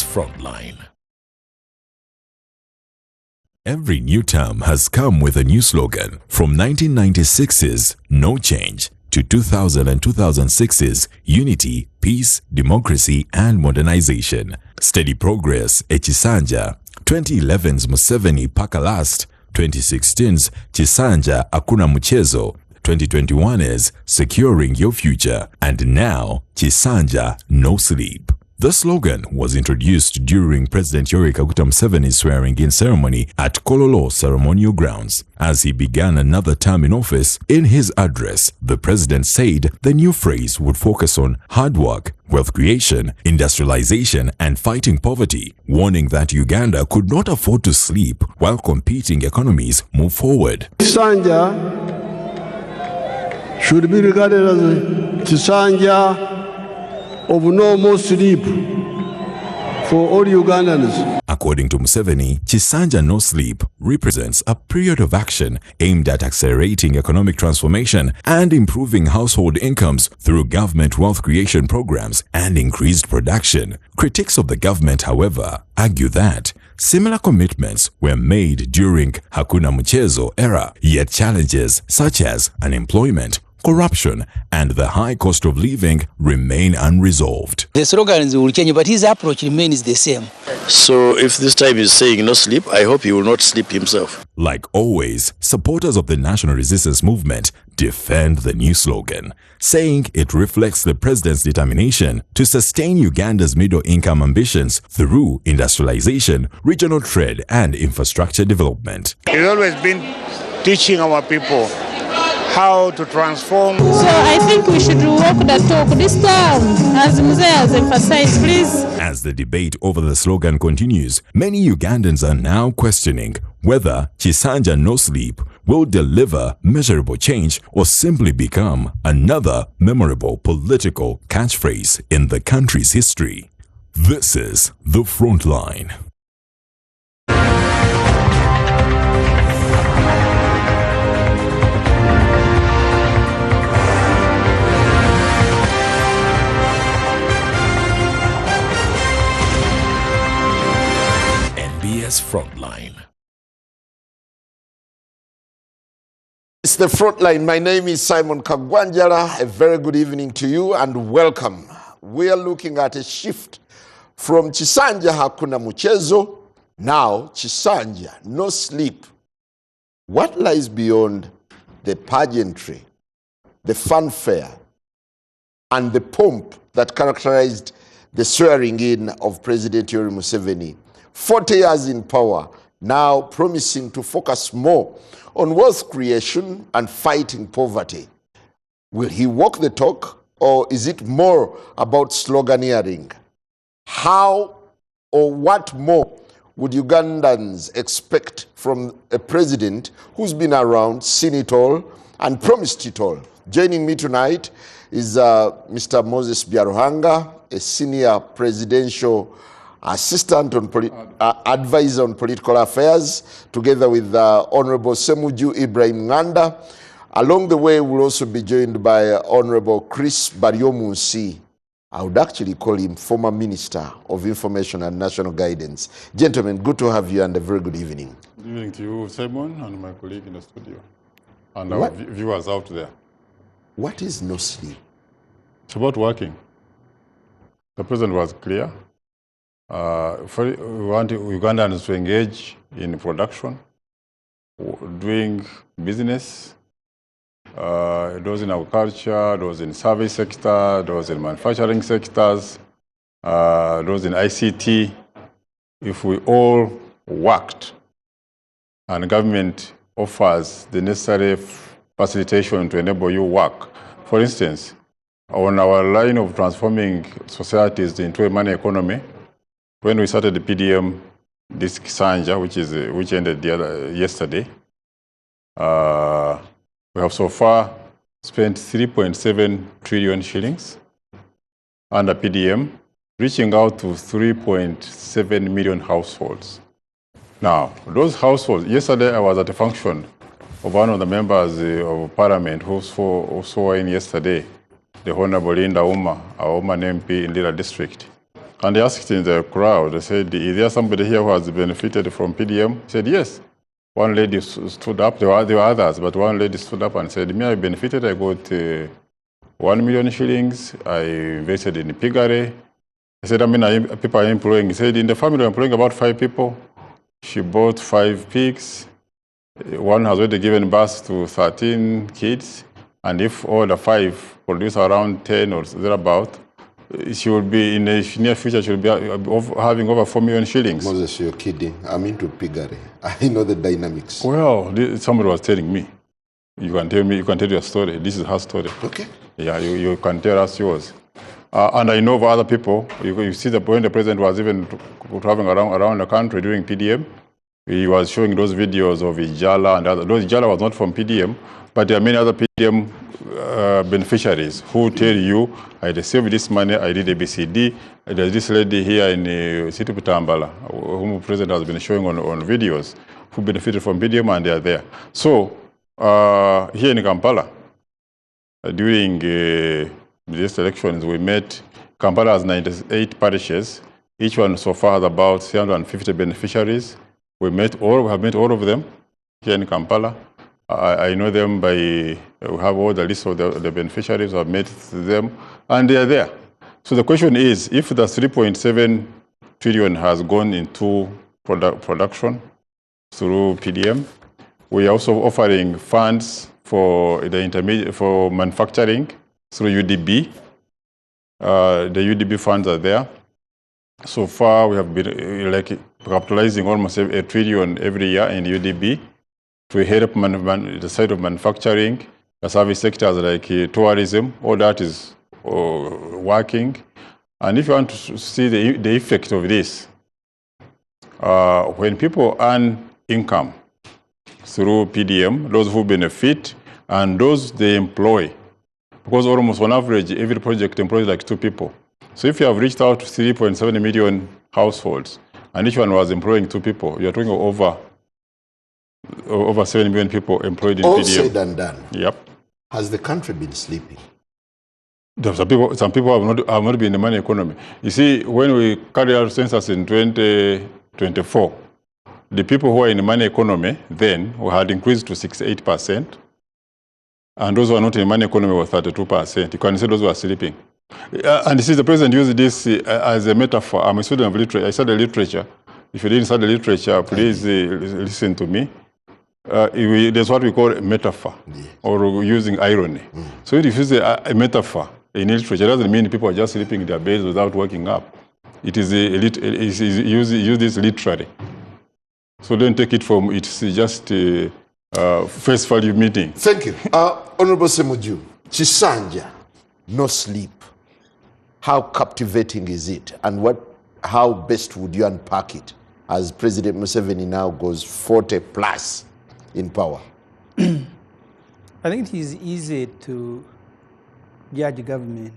NBS Frontline. Every new term has come with a new slogan, from 1996's No Change to 2000 and 2006's Unity, Peace, Democracy and Modernization. Steady Progress, Kisanja, 2011's Museveni Paka Last, 2016's Kisanja Hakuna Mchezo, 2021's Securing Your Future, and now Kisanja No Sleep. The slogan was introduced during President Yoweri Kaguta Museveni's swearing-in ceremony at Kololo Ceremonial Grounds. As he began another term in office, in his address, the president said the new phrase would focus on hard work, wealth creation, industrialization, and fighting poverty, warning that Uganda could not afford to sleep while competing economies move forward. Kisanja should be regarded as a Kisanja of no more sleep for all Ugandans. According to Museveni, Kisanja No Sleep represents a period of action aimed at accelerating economic transformation and improving household incomes through government wealth creation programs and increased production. Critics of the government, however, argue that similar commitments were made during Hakuna Mchezo era, yet challenges such as unemployment, corruption, and the high cost of living remain unresolved. The slogans will change, but his approach remains the same. So if this time he's saying no sleep, I hope he will not sleep himself. Like always, supporters of the National Resistance Movement defend the new slogan, saying it reflects the president's determination to sustain Uganda's middle-income ambitions through industrialization, regional trade, and infrastructure development. He's always been teaching our people how to transform. So I think we should walk the talk this time, as Mzee has emphasized, please. As the debate over the slogan continues, many Ugandans are now questioning whether Kisanja No Sleep will deliver measurable change or simply become another memorable political catchphrase in the country's history. This is The Frontline. Frontline. It's The Frontline. My name is Simon Kagwanjara. A very good evening to you and welcome. We are looking at a shift from Kisanja Hakuna Mchezo, now Kisanja No Sleep. What lies beyond the pageantry, the fanfare, and the pomp that characterized the swearing-in of President Yoweri Museveni? 40 years in power, now promising to focus more on wealth creation and fighting poverty. Will he walk the talk, or is it more about sloganeering? How or what more would Ugandans expect from a president who's been around, seen it all, and promised it all? Joining me tonight is Mr. Moses Byaruhanga, a senior presidential assistant on advisor on political affairs, together with Honorable Ssemujju Ibrahim Nganda. Along the way, we'll also be joined by Honorable Chris Baryomunsi. I would actually call him former Minister of Information and National Guidance. Gentlemen, good to have you and a very good evening. Good evening to you, Simon, and my colleague in the studio, and our viewers out there. What is no sleep? It's about working. The president was clear. We want Ugandans to engage in production, doing business, those in agriculture, those in service sector, those in manufacturing sectors, those in ICT. If we all worked and government offers the necessary facilitation to enable you work, for instance, on our line of transforming societies into a money economy, when we started the PDM, this Kisanja, which ended yesterday, we have so far spent 3.7 trillion shillings under PDM, reaching out to 3.7 million households. Now, those households, yesterday I was at a function of one of the members of parliament who saw in yesterday, the Honorable Linda Uma, our Uma MP in Lira district. And they asked in the crowd, they said, is there somebody here who has benefited from PDM? He said, yes. One lady stood up, there were others, but one lady stood up and said, me, I benefited, I got 1 million shillings, I invested in piggery. I said, people are employing. He said, in the family, I'm employing about 5 people. She bought 5 pigs. One has already given birth to 13 kids. And if all the 5 produce around 10 or thereabout, she will be, in the near future, she will be having over 4 million shillings. Moses, you're kidding. I'm into piggery. I know the dynamics. Well, somebody was telling me. You can tell me, you can tell your story. This is her story. Okay. Yeah, you can tell us yours. And I know of other people. You see that when the president was even traveling around the country during PDM, he was showing those videos of Ijala and other. Those Ijala was not from PDM, but there are many other PDM beneficiaries who tell you, I received this money, I did ABCD. There's this lady here in the city of Tambala, whom the president has been showing on videos, who benefited from PDM, and they are there. So here in Kampala, during these elections, we met, Kampala has 98 parishes. Each one so far has about 350 beneficiaries. We have met all of them here in Kampala. I know them by, we have all the list of the beneficiaries, I've met them, and they are there. So the question is, if the 3.7 trillion has gone into production through PDM, we are also offering funds for for manufacturing through UDB. The UDB funds are there. So far, we have been capitalizing almost 1 trillion every year in UDB to help the side of manufacturing, the service sectors like tourism. All that is working. And if you want to see the effect of this, when people earn income through PDM, those who benefit and those they employ, because almost on average, every project employs like 2 people. So if you have reached out to 3.7 million households, and each one was employing 2 people, you're talking over 7 million people employed in PDM. All said and done. Yep. Has the country been sleeping? Some people have not been in the money economy. You see, when we carried out census in 2024, the people who are in the money economy then had increased to 68%, and those who are not in the money economy were 32%. You can say those who are sleeping. And this is the president used this as a metaphor. I'm a student of literature. I studied literature. If you didn't study literature, please listen to me. There's what we call a metaphor, or using irony. So if you use a metaphor in literature, it doesn't mean people are just sleeping in their beds without waking up. It is use this literally. So don't take it from it's just a face value meeting. Thank you. Honorable Ssemujju, Kisanja, no sleep. How captivating is it? And how best would you unpack it as President Museveni now goes 40 plus in power? I think it is easy to judge government.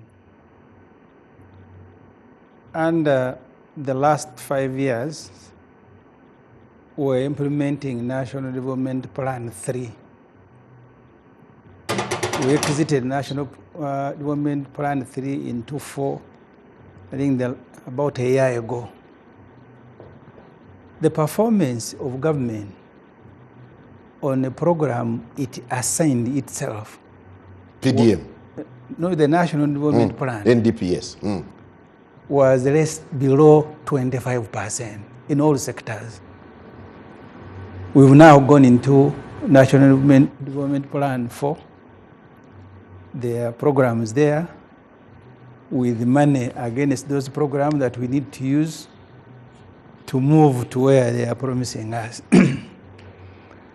And the last 5 years, we're implementing National Development Plan 3. We exited National Development Plan 3 in 2004, I think about a year ago. The performance of government on a program it assigned itself. PDM? No, the National Development Plan. NDPS. Was below 25% in all sectors. We've now gone into National Development Plan 4. There are programs there with money against those programs that we need to use to move to where they are promising us.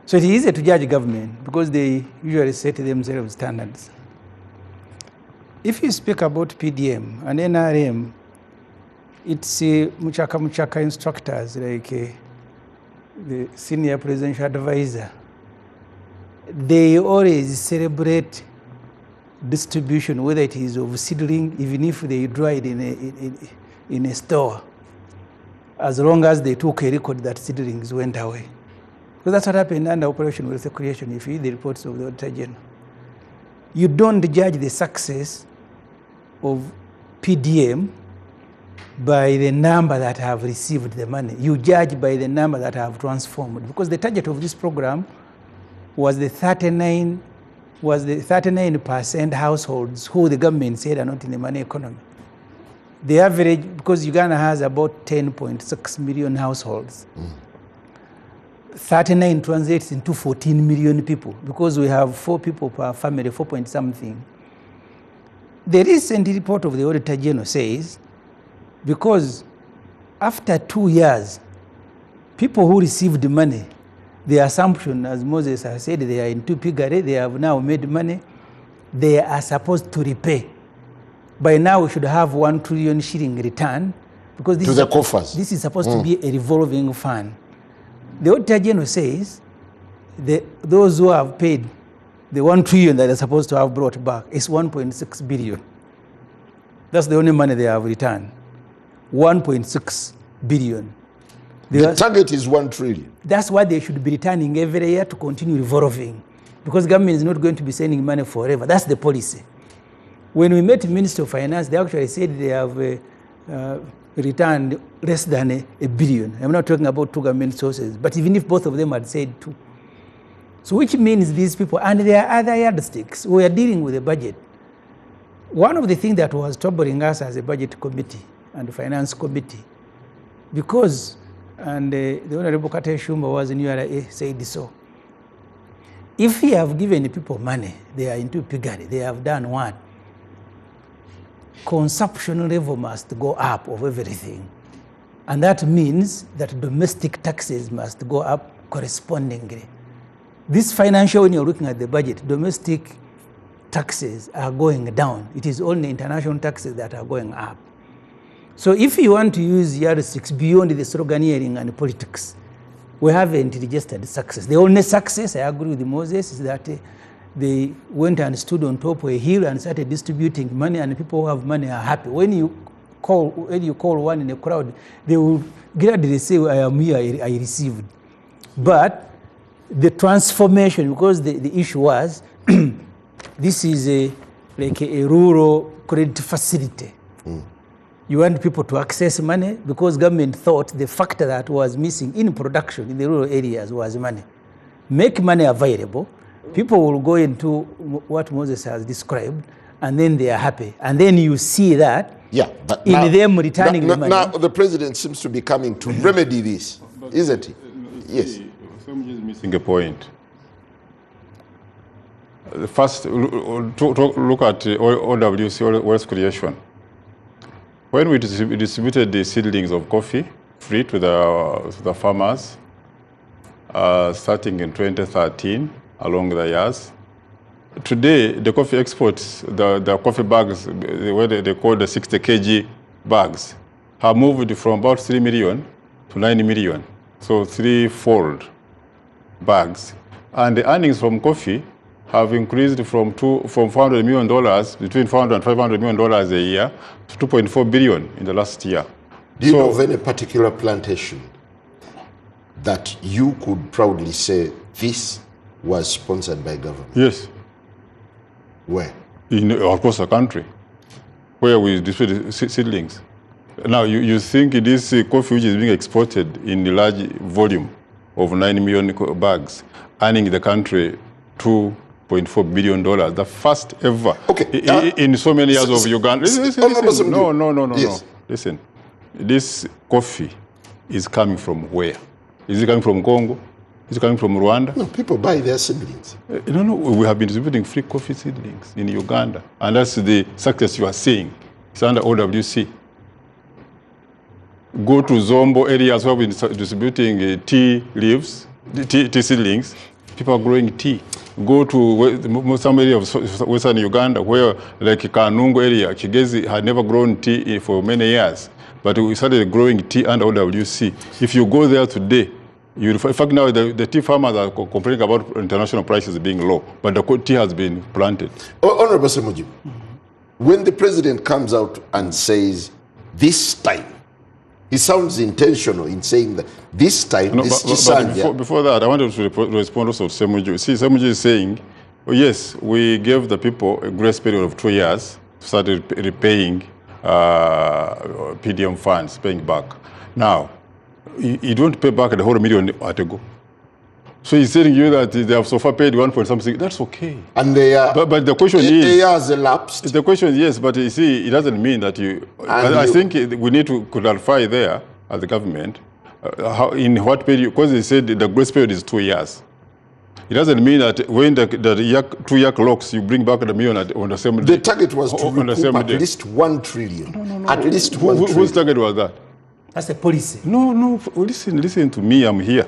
So it is easy to judge government because they usually set themselves standards. If you speak about PDM and NRM, it's muchaka instructors like the senior presidential advisor. They always celebrate distribution, whether it is of seedling, even if they dried in a store, as long as they took a record that seedlings went away. Because that's what happened under Operation Wealth Creation, if you read the reports of the Auditor General. You don't judge the success of PDM by the number that have received the money. You judge by the number that have transformed. Because the target of this program was the 39% households who the government said are not in the money economy. The average, because Uganda has about 10.6 million households, 39 translates into 14 million people, because we have 4 people per family, 4 point something. The recent report of the Auditor General says, because after 2 years, people who received money, the assumption, as Moses has said, they are into piggery, they have now made money, they are supposed to repay. By now, we should have 1 trillion shilling return, because this, to the coffers. This is supposed to be a revolving fund. The Auditor General says those who have paid the 1 trillion that they're supposed to have brought back is 1.6 billion. That's the only money they have returned. 1.6 billion. The target is 1 trillion. That's what they should be returning every year to continue revolving, because government is not going to be sending money forever. That's the policy. When we met the Minister of Finance, they actually said they have returned less than a billion. I'm not talking about 2 government sources, but even if both of them had said 2. So which means these people, and there are other yardsticks, we are dealing with a budget. One of the things that was troubling us as a budget committee and the finance committee, because, and the Honorable Kate Shumba was in URA said so, if we have given people money, they are into piggery, they have done one, consumption level must go up of everything. And that means that domestic taxes must go up correspondingly. This financial, when you're looking at the budget, domestic taxes are going down. It is only international taxes that are going up. So if you want to use yardsticks beyond the sloganeering and politics, we haven't registered success. The only success, I agree with Moses, is that they went and stood on top of a hill and started distributing money, and people who have money are happy. When you call one in a crowd, they will gladly say, I am here, I received. But the transformation, because the issue was, this is like a rural credit facility. You want people to access money, because government thought the factor that was missing in production in the rural areas was money. Make money available. People will go into what Moses has described, and then they are happy. And then you see that but in now, them returning the money. Now the president seems to be coming to remedy this, isn't he? Yes. Ssemujju is missing a point. First, look at OWC, wealth creation. When we distributed the seedlings of coffee free to the farmers, starting in 2013, along the years, today the coffee exports, the coffee bags, what they call the 60 kg bags, have moved from about 3 million to 9 million. So 3-fold bags. And the earnings from coffee have increased from $400 million, between $400 and $500 million a year, to $2.4 billion in the last year. Do you know of any particular plantation that you could proudly say this was sponsored by government? Yes. Where? Across the country, where we distribute seedlings. Now, you think this coffee which is being exported in the large volume of 9 million bags, earning the country $2.4 billion, the first ever in so many years of Uganda. Listen. No. Yes. Listen, this coffee is coming from where? Is it coming from Congo? Is it coming from Rwanda? No, people buy their seedlings. No, we have been distributing free coffee seedlings in Uganda, and that's the success you are seeing. It's under OWC. Go to Zombo areas where we've been distributing tea leaves, tea seedlings. People are growing tea. Go to some area of western Uganda where, like Kanungu area, Kigezi had never grown tea for many years, but we started growing tea under OWC. If you go there today, in fact, now the tea farmers are complaining about international prices being low, but the tea has been planted. Honorable Ssemujju, when the president comes out and says, this time, he sounds intentional in saying that this time, but before that, I wanted to respond also to Ssemujju. See, Ssemujju is saying, yes, we gave the people a grace period of 2 years, started repaying PDM funds paying back. Now, you don't pay back the whole million at a go. So he's telling you that they have so far paid 1 point something. That's okay. And they are. But the question is. A year has elapsed. The question is yes, but you see, it doesn't mean that you. I think we need to clarify there as the government how in what period, because they said the grace period is 2 years. It doesn't mean that when the 2-year clocks, you bring back the million on the same day. The target was to recoup at least 1 trillion. No. At least 1 trillion. Whose target was that? That's a policy. No. Listen to me. I'm here.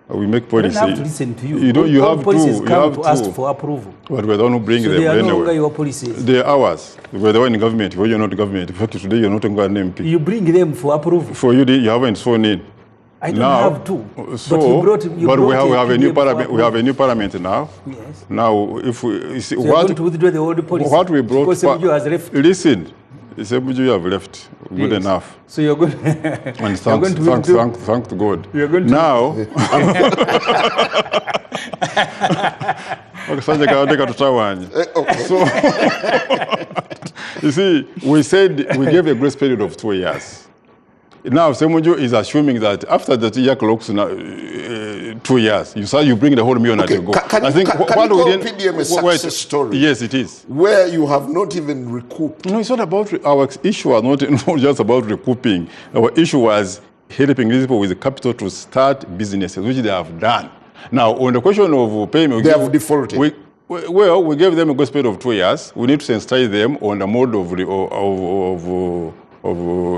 We make policy. I don't have to listen to you. You have policies to. Come to ask for approval. But we're the one who bring them they are anyway. No longer your policies. They are ours. We're the one in government. When you're not in government. In fact, today you're not in government MP. You bring them for approval. For you, you haven't sworn in. I don't have to. So, but we have a new parliament. We have a new parliament now. Yes. Now, if we see so what to withdraw the old policy. What we brought. Because Ssemujju has left. Listen, Ssemujju you have left. Good enough. So you're going. And thank God. You're going to now. So you see, we said we gave a grace period of 2 years. Now, Ssemujju is assuming that after the year clocks 2 years, you bring the whole million at a go. Can you call PDM a success story? Yes, it is. Where you have not even recouped. No, it's not about our issue was not just about recouping. Our issue was helping these people with the capital to start businesses, which they have done. Now, on the question of payment, they have defaulted. We gave them a grace period of 2 years. We need to sensitize them on the mode of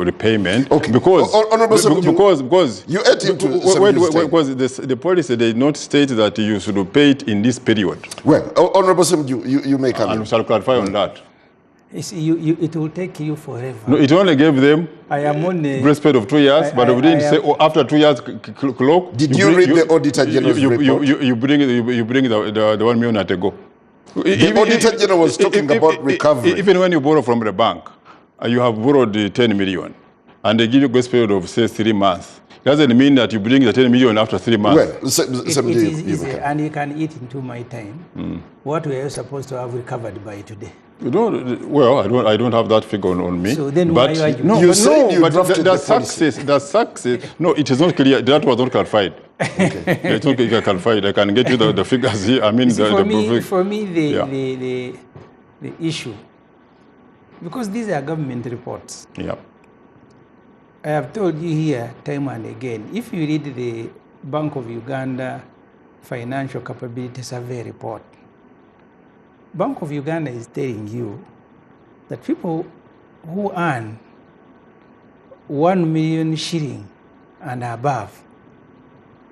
repayment. Okay. Because you ate into because the policy did not state that you should pay it in this period. Well, Honorable Ssemujju, you may come. And we shall clarify on that. It will take you forever. No, it only gave them grace period of 2 years, but we didn't say after 2 years clock. Did you read the Auditor General's report? You bring the 1 million at a go. The Auditor General was talking about recovery. Even when you borrow from the bank, you have borrowed 10 million, and they give you a grace period of say 3 months. Doesn't mean that you bring the 10 million after 3 months. Well, it is easy, and you can eat into my time. What we are supposed to have recovered by today. You don't. Well, I don't have that figure on me. So then, but why are you? No, you said you drafted the success. No, it is not clear. That was not clarified. Okay. It's not clarified. I can get you the figures here. I mean, for me, the issue. Because these are government reports. Yeah. I have told you here time and again, if you read the Bank of Uganda Financial Capability Survey report, Bank of Uganda is telling you that people who earn 1 million shilling and above,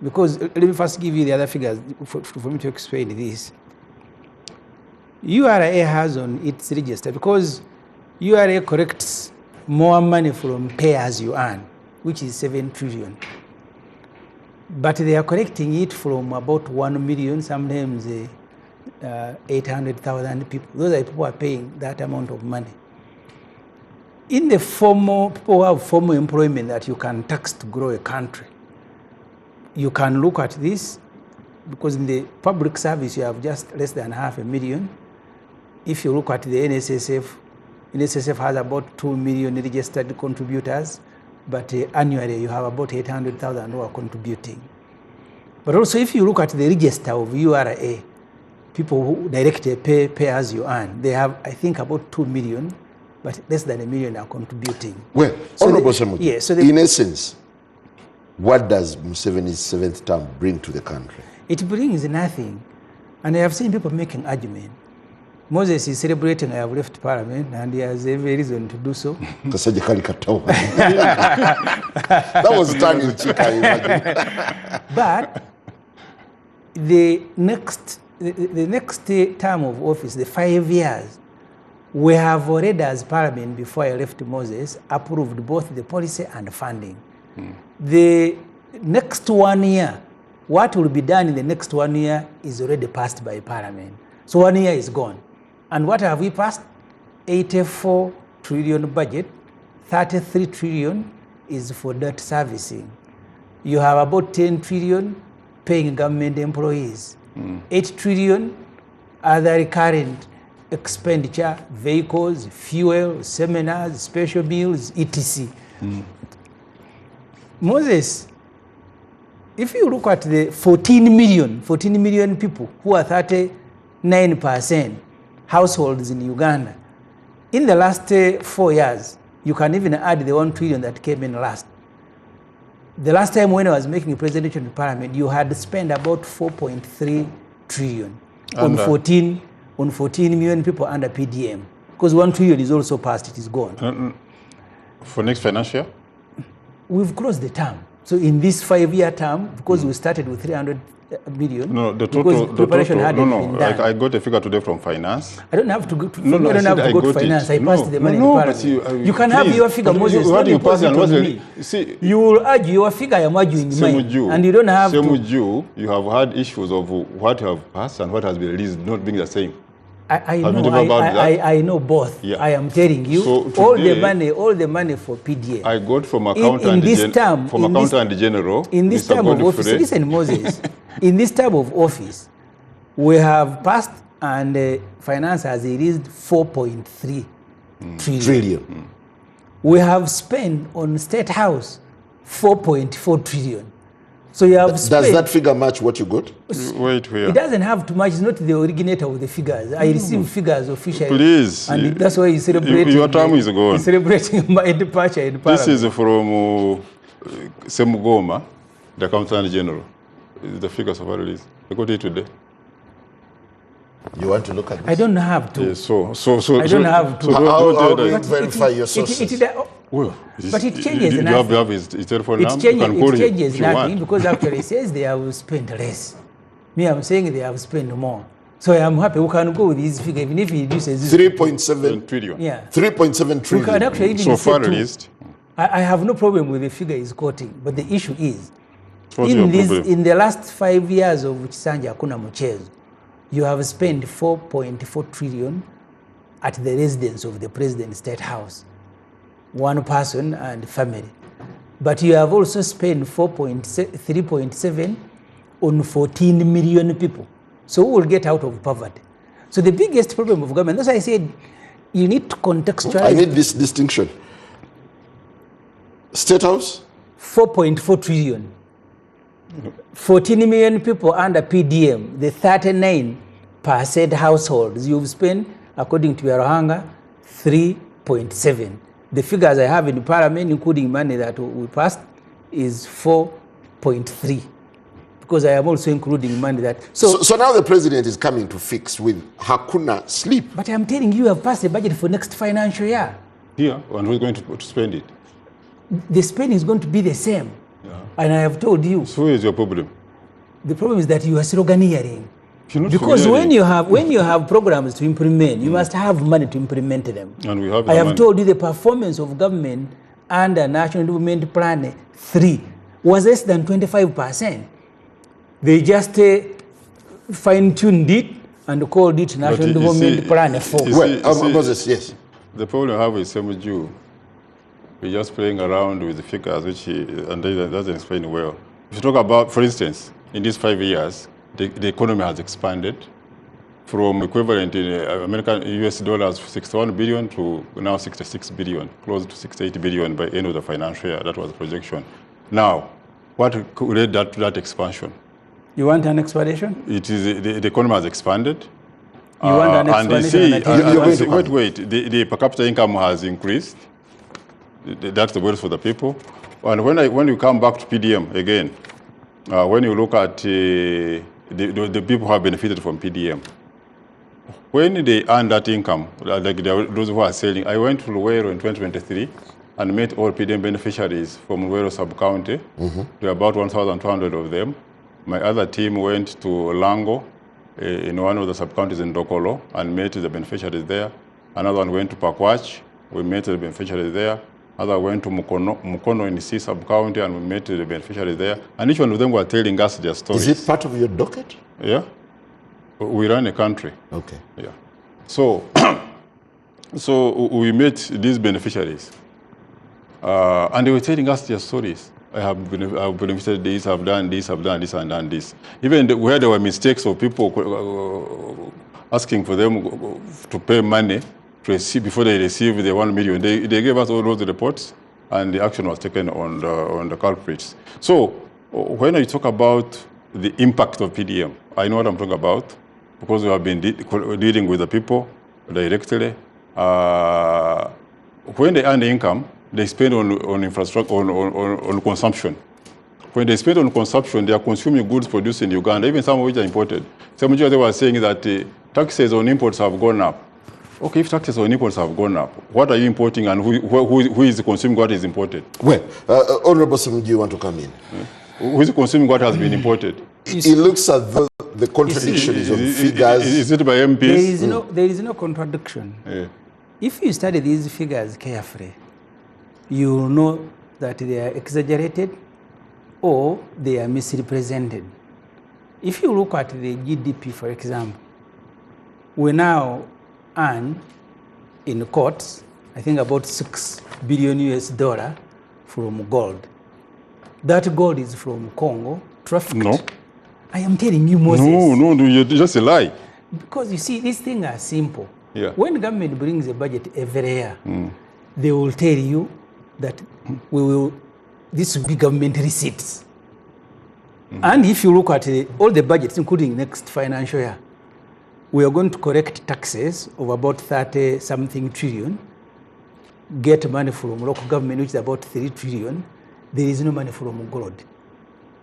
because let me first give you the other figures for me to explain this. URA has on its register, because URA collects more money from pay as you earn, which is 7 trillion. But they are collecting it from about 1 million, sometimes 800,000 people. Those are people who are paying that amount of money. In the formal, people who have formal employment that you can tax to grow a country, you can look at this, because in the public service you have just less than 500,000. If you look at the NSSF has about 2 million registered contributors, but annually you have about 800,000 who are contributing. But also if you look at the register of URA, people who directly pay as you earn, they have, I think, about 2 million, but less than 1 million are contributing. Well, so Honorable Ssemujju, yeah, so in essence, what does Museveni's 7th term bring to the country? It brings nothing. And I have seen people making argument. Moses is celebrating I have left Parliament, and he has every reason to do so. That was tongue in cheek, I imagine. But the next term of office, the 5 years, we have already, as Parliament, before I left Moses, approved both the policy and funding. The next 1 year, what will be done in the next 1 year is already passed by Parliament. So 1 year is gone. And what have we passed? 84 trillion budget, 33 trillion is for debt servicing. You have about 10 trillion paying government employees. 8 trillion other recurrent expenditure, vehicles, fuel, seminars, special meals, etc. Moses, if you look at the 14 million people who are 39% households in Uganda, in the last 4 years, you can even add the 1 trillion that came in last. The last time when I was making a presentation in Parliament, you had spent about 4.3 trillion on 14 million people under PDM. Because 1 trillion is also passed, it is gone. For next financial year? We've closed the term. So in this 5-year term, because we started with 300 million, no, the total, preparation hadn't been done. I got a figure today from finance. I don't have to go to, I don't have to go to finance. I passed the money in Parliament. You can have your figure, Moses. What you pass and what you will argue your figure, I'm arguing mine. And you don't have Ssemujju, you have had issues of what you have passed and what has been released not being the same. I know both. Yeah. I am telling you, so today, all the money for PDA. I got from accountant general. In this term of office, listen, Moses. In this term of office, we have passed and finance has released 4.3 trillion. We have spent on State House 4.4 trillion. So you have Does that figure match what you got? Wait, it doesn't have to match. It's not the originator of the figures. I receive figures officially. Please. And that's why you celebrate. Your time is gone. Celebrating my departure in Parliament. This is from Ssemujju, the Accountant General. The figures of what it is. I got it today. You want to look at this? I don't have to. Yes, so I don't have to. How do you verify your sources? But it changes nothing. You have his telephone number. It changes nothing because actually it says they have spent less. Me, I'm saying they have spent more. So I'm happy we can go with this figure, even if he reduces 3.7 trillion. Yeah. 3.7 trillion. We can actually even so far released. I have no problem with the figure he's quoting, but the issue is in the last 5 years of Kisanja Hakuna Mchezo, you have spent 4.4 trillion at the residence of the President's State House. One person and family. But you have also spent 3.7 on 14 million people. So who will get out of poverty? So the biggest problem of government, that's why I said you need to contextualize. I need this distinction. State House? 4.4 trillion. 14 million people under PDM, the 39% households, you've spent, according to Yarohanga, 3.7. The figures I have in Parliament, including money that we passed, is 4.3. Because I am also including money that... So now the president is coming to fix with Hakuna sleep. But I'm telling you, have passed the budget for next financial year. Yeah, and who's going to spend it? The spending is going to be the same. Yeah. And I have told you. So where is your problem? The problem is that you are sloganeering. Because when you have programs to implement, you must have money to implement them. And we have. I have told you the performance of government under National Development Plan 3 was less than 25%. They just fine-tuned it and called it National Development Plan 4. Moses, yes. The problem I have with Ssemujju, we're just playing around with the figures, which and that doesn't explain well. If you talk about, for instance, in these 5 years, the economy has expanded from equivalent in American US dollars 61 billion to now 66 billion, close to 68 billion by end of the financial year. That was the projection. Now, what led to that expansion? You want an explanation? It is the economy has expanded. You want an explanation? Wait. The per capita income has increased. That's the wealth for the people. And when you come back to PDM again, when you look at the people who have benefited from PDM, when they earn that income, like those who are selling, I went to Luwero in 2023 and met all PDM beneficiaries from Luwero sub-county. There are about 1,200 of them. My other team went to Lango in one of the sub-counties in Dokolo and met the beneficiaries there. Another one went to Pakwach, we met the beneficiaries there. Another went to Mukono in C sub-county and we met the beneficiaries there. And each one of them were telling us their stories. Is it part of your docket? Yeah. We run a country. Okay. Yeah. So, we met these beneficiaries. And they were telling us their stories. I've benefited this, I've done this, I've done this, and done this. Even where there were mistakes of people, asking for them to pay money to receive, before they receive the 1 million. They gave us all those reports, and the action was taken on the culprits. So when I talk about the impact of PDM, I know what I'm talking about, because we have been dealing with the people directly. When they earn income, they spend on infrastructure, on consumption. When they spend on consumption, they are consuming goods produced in Uganda, even some of which are imported. Ssemujju, they were saying that taxes on imports have gone up. Okay, if taxes on imports have gone up, what are you importing, and who is consuming what is imported? Well, Honorable Ssemujju, you want to come in? Who is consuming what has been imported? It looks as though the contradictions of figures. Is it by MPs? There is no contradiction. Yeah. If you study these figures carefully, you will know that they are exaggerated or they are misrepresented. If you look at the GDP, for example, we now earn in courts, I think about $6 billion from gold. That gold is from Congo, trafficked. No. I am telling you, Moses. No, you're just a lie. Because you see, these things are simple. Yeah. When the government brings a budget every year, they will tell you that this will be government receipts. And if you look at all the budgets, including next financial year, we are going to collect taxes of about 30-something trillion, get money from local government, which is about 3 trillion. There is no money from gold.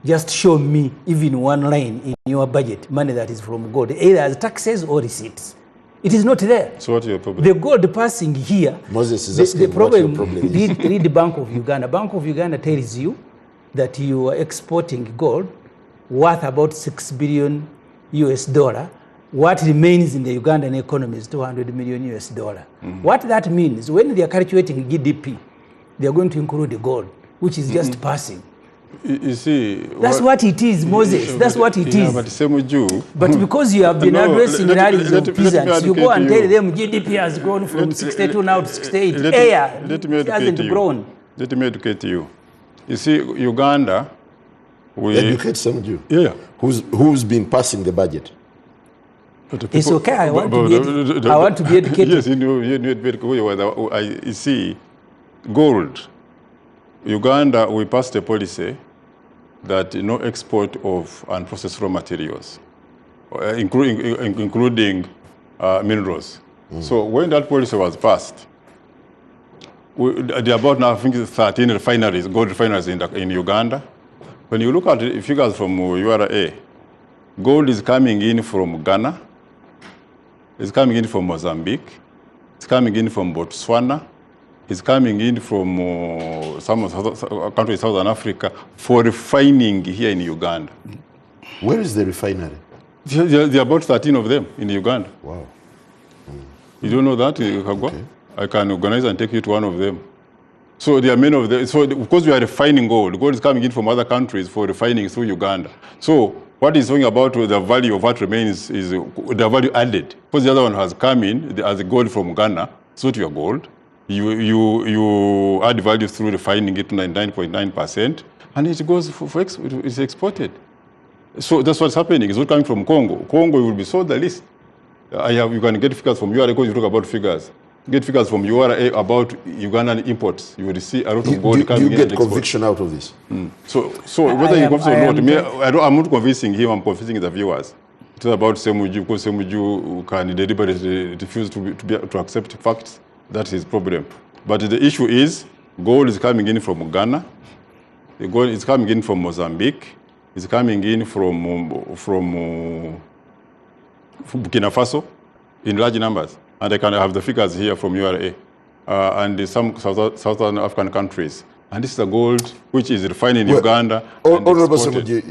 Just show me even one line in your budget, money that is from gold, either as taxes or receipts. It is not there. So what's your problem? The gold passing here, Moses is asking what your problem is. Read the Bank of Uganda. Bank of Uganda tells you that you are exporting gold worth about $6 billion. What remains in the Ugandan economy is $200 million. What that means, when they are calculating GDP, they are going to include the gold, which is just passing. You see, that's what it is, Moses. That's what it is. But Ssemujju. But because you have been addressing rallies of peasants, you go and tell them GDP has grown from 62 now to 68. It hasn't grown. Let me educate you. You see, Uganda, educate Ssemujju. Yeah. Who's been passing the budget? It's okay. I want to be educated. Yes, you see, gold. Uganda, we passed a policy that no export of unprocessed raw materials, including minerals. So when that policy was passed, there are about now, I think, 13 refineries, gold refineries in Uganda. When you look at the figures from URA, gold is coming in from Ghana, it's coming in from Mozambique, it's coming in from Botswana, it's coming in from some countries in Southern Africa for refining here in Uganda. Where is the refinery? There are about 13 of them in Uganda. Wow. You don't know that, Kagwa? Okay. I can organize and take you to one of them. So there are many of them. So because we are refining gold, gold is coming in from other countries for refining through Uganda. So what is talking about the value of what remains is the value added. Because the other one has come in as gold from Ghana, it's not your gold. You add value through refining it to 99.9%, and it goes it's exported. So that's what's happening. It's not coming from Congo. Congo will be sold the least. You can get figures from URA because you talk about figures. Get figures from URA about Ugandan imports. You will see a lot of gold coming in. Do you get conviction out of this? So whether you convince or not, I'm not convincing him. I'm convincing the viewers. It's about Ssemujju, because Ssemujju can deliberately refuse to accept facts. That's his problem. But the issue is, gold is coming in from Ghana, the gold is coming in from Mozambique, it's coming in from Burkina Faso in large numbers. And I can have the figures here from URA and some Southern African countries. And this is the gold which is refined in Uganda. Honorable Ssemujju,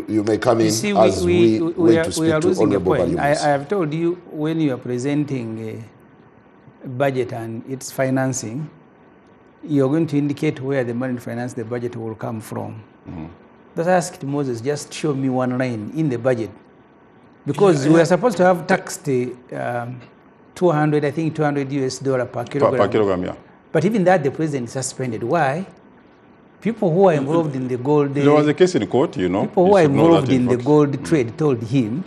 you may come in as we wait to speak to Honorable Bayumis. I have told you, when you are presenting a budget and its financing, you're going to indicate where the money to finance the budget will come from. But I asked Moses, just show me one line in the budget. Because we are supposed to have taxed $200 US per kilogram. Per kilogram, yeah. But even that, the president suspended. Why? People who are involved in the gold... There was a case in court, you know. People who are involved in the gold trade told him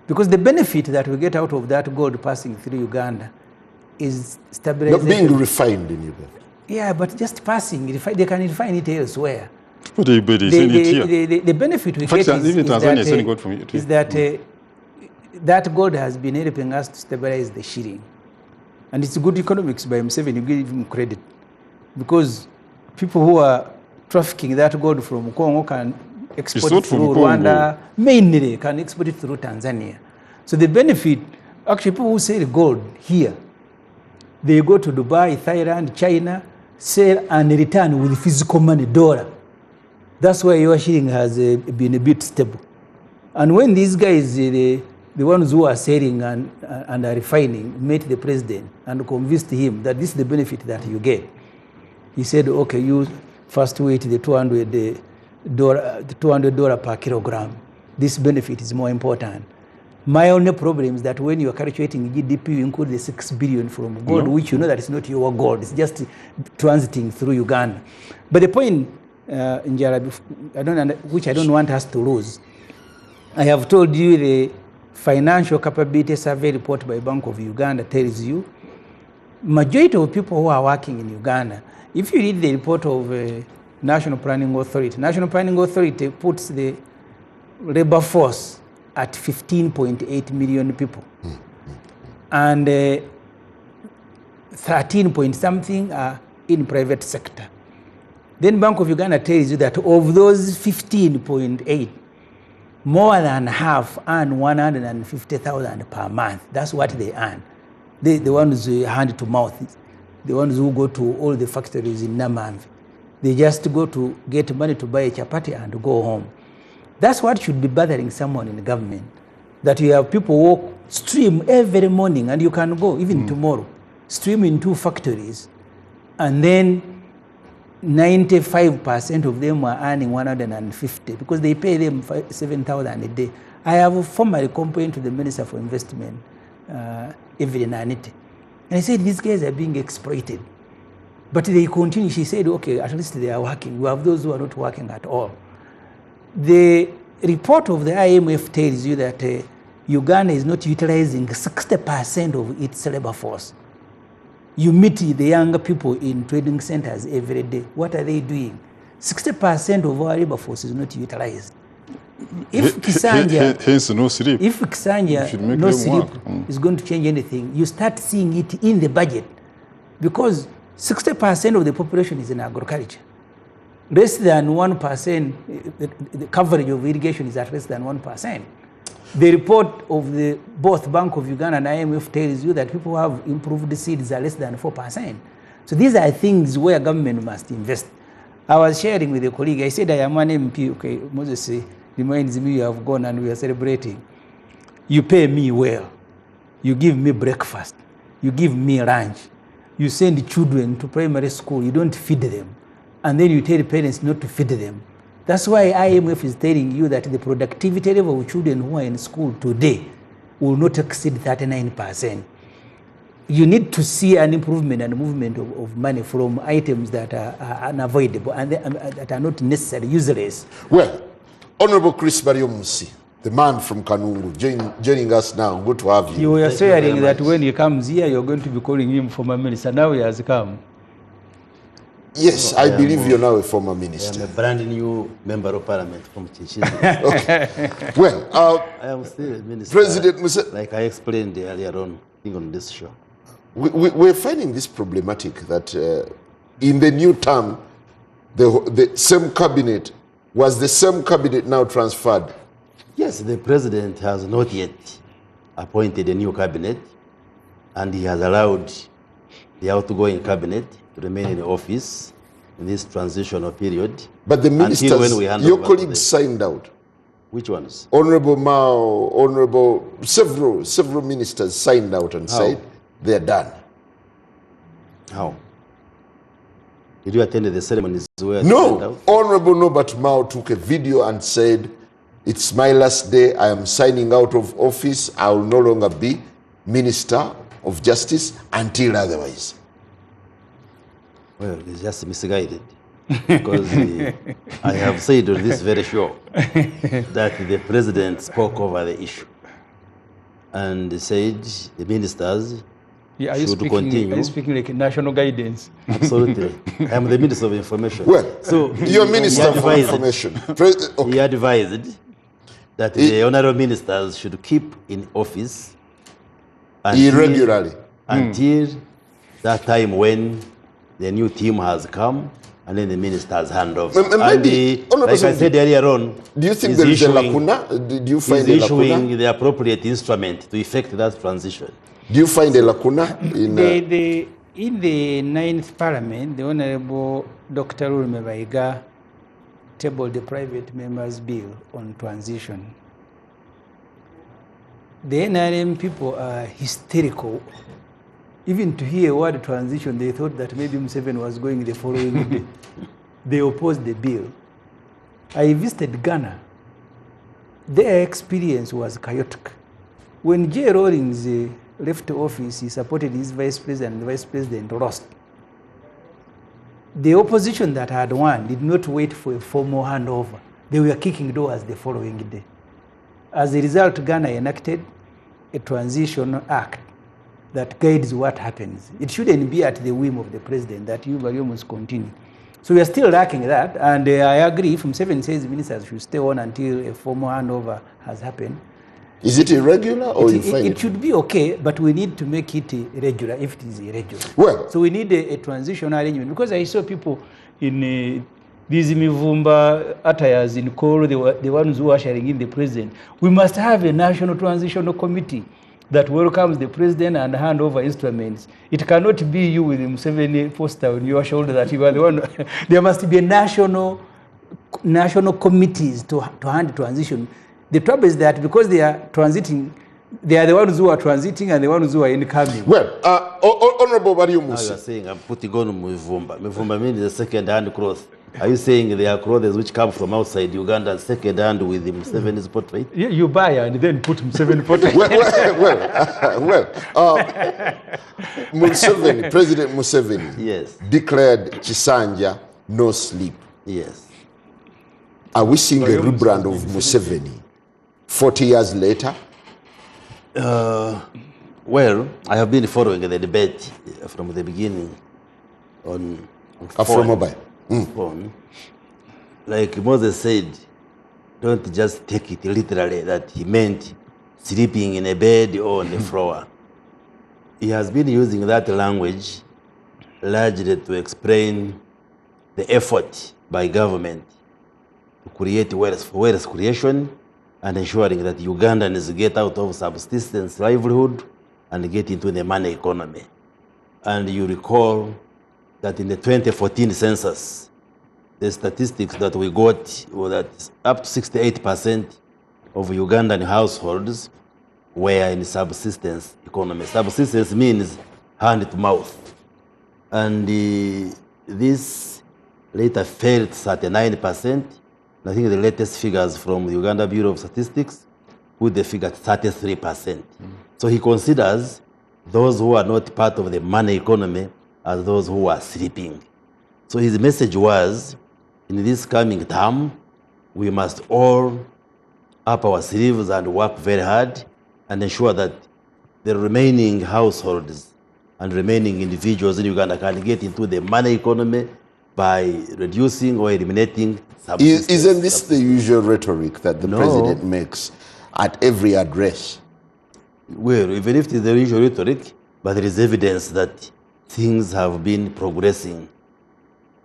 Because the benefit that we get out of that gold passing through Uganda is stabilization. Not being refined in Uganda. Yeah, but just passing, they can refine it elsewhere. But they send it here. The benefit we get is that that gold has been helping us to stabilize the shilling. And it's good economics by Museveni, you give him credit. Because people who are trafficking that gold from Congo can export it through Rwanda, mainly can export it through Tanzania. So the benefit, actually people who sell gold here, they go to Dubai, Thailand, China, sell and return with physical money, dollar. That's why your shilling has been a bit stable. And when these guys, the ones who are selling and are refining, met the president and convinced him that this is the benefit that you get, he said, okay, you first wait the $200 per kilogram. This benefit is more important. My only problem is that when you are calculating GDP, you include the 6 billion from gold, which you know that is not your gold. It's just transiting through Uganda. But the point, Njara, which I don't want us to lose, I have told you the financial capability survey report by Bank of Uganda tells you majority of people who are working in Uganda, if you read the report of National Planning Authority puts the labor force at 15.8 million people. And 13 point something are in private sector. Then Bank of Uganda tells you that of those 15.8, more than half earn 150,000 per month. That's what they earn. The ones who hand to mouth, the ones who go to all the factories in Namamvi. They just go to get money to buy a chapati and go home. That's what should be bothering someone in the government. That you have people walk, stream every morning, and you can go even tomorrow, stream into factories, and then 95% of them are earning 150 because they pay them 7,000 a day. I have formally complained to the Minister for Investment, Evelyn Anite, and I said these guys are being exploited. But they continue. She said, okay, at least they are working. We have those who are not working at all. The report of the IMF tells you that Uganda is not utilizing 60% of its labor force. You meet the younger people in trading centers every day. What are they doing? 60% of our labor force is not utilized. If Kisanja, no sleep is going to change anything, you start seeing it in the budget. Because 60% of the population is in agriculture. Less than 1%, the coverage of irrigation is at less than 1%. The report of both Bank of Uganda and IMF tells you that people who have improved seeds are less than 4%. So these are things where government must invest. I was sharing with a colleague, I said I am an MP, okay, Moses reminds me you have gone and we are celebrating. You pay me well, you give me breakfast, you give me lunch, you send children to primary school, you don't feed them, and then you tell the parents not to feed them. That's why IMF is telling you that the productivity level of children who are in school today will not exceed 39%. You need to see an improvement and movement of money from items that are unavoidable and that are not necessary, useless. Well, Honorable Chris Bariomusi, the man from Kanungu, joining us now. Good to have you. You were saying that when he comes here, you're going to be calling him former minister. Now he has come. Yes, I believe you're now a former minister. I'm a brand new member of parliament from Kisanja. Okay. Well, I am still a minister. President Musa, like I explained earlier on this show. We're finding this problematic that in the new term, the same cabinet, was the same cabinet now transferred? Yes, the president has not yet appointed a new cabinet, and he has allowed the outgoing cabinet to remain in office in this transitional period. But the ministers, your colleagues signed out. Which ones? Honorable Mao, several ministers signed out and said they're done. How? Did you attend the ceremonies where No, Honorable Norbert Mao took a video and said, it's my last day, I am signing out of office, I will no longer be Minister of Justice until otherwise. Well, it's just misguided. Because I have said on this very show that the president spoke over the issue. and said the ministers Yeah, are you should speaking, continue. Are you speaking like national guidance? Absolutely. I am the Minister of Information. Well, so you're Minister for advised- Information. He advised that the honorable ministers should keep in office irregularly until that time when the new team has come and then the ministers hand over. Maybe, like I said earlier on, do you think he's there is a issuing- lacuna? Do you find he's a lacuna? issuing the appropriate instrument to effect that transition. Do you find a lacuna in? In the 9th Parliament, the Honorable Dr. Urumebaiga tabled the private members' bill on transition. The NRM people are hysterical. Even to hear word transition, they thought that maybe Museveni was going the following day. They opposed the bill. I visited Ghana. Their experience was chaotic. When J. Rawlings left office, he supported his vice president, and the vice president lost. The opposition that had won did not wait for a formal handover. They were kicking doors the following day. As a result, Ghana enacted a transition act that guides what happens. It shouldn't be at the whim of the president that you must continue. So we are still lacking that, and I agree. From 7 says ministers should stay on until a formal handover has happened. Is it irregular or you find it should be okay, but we need to make it regular if it is irregular. Well, so we need a transitional arrangement, because I saw people in these Mivumba attires in Koro, the ones who are sharing in the president. We must have a national transitional committee that welcomes the president and hand over instruments. It cannot be you with the Museveni poster on your shoulder that you are the one. There must be a national committees to hand transition. The trouble is that because they are transiting, they are the ones who are transiting and the ones who are incoming. Well, Honorable Barrio Now you Musa. are saying I'm putting on Muvumba. Muvumba means the second-hand clothes. Are you saying they are clothes which come from outside Uganda, second-hand with the Museveni's portrait? You buy and then put Museveni portrait. Museveni, President Museveni, Yes. declared Kisanja no sleep. Yes. Are we seeing a rebrand of Museveni 40 years later? Well, I have been following the debate from the beginning on Afro Mobile. phone. Like Moses said, don't just take it literally that he meant sleeping in a bed or on the floor. He has been using that language largely to explain the effort by government to create wealth creation and ensuring that Ugandans get out of subsistence livelihood and get into the money economy. And you recall that in the 2014 census, the statistics that we got were that up to 68% of Ugandan households were in subsistence economy. Subsistence means hand to mouth. And this later fell to 39%. I think the latest figures from the Uganda Bureau of Statistics put the figure at 33%. So he considers those who are not part of the money economy as those who are sleeping. So his message was, in this coming term, we must all up our sleeves and work very hard and ensure that the remaining households and remaining individuals in Uganda can get into the money economy by reducing or eliminating subsistence. Isn't this the usual rhetoric that the president makes at every address? Well, even if it is the usual rhetoric, but there is evidence that things have been progressing.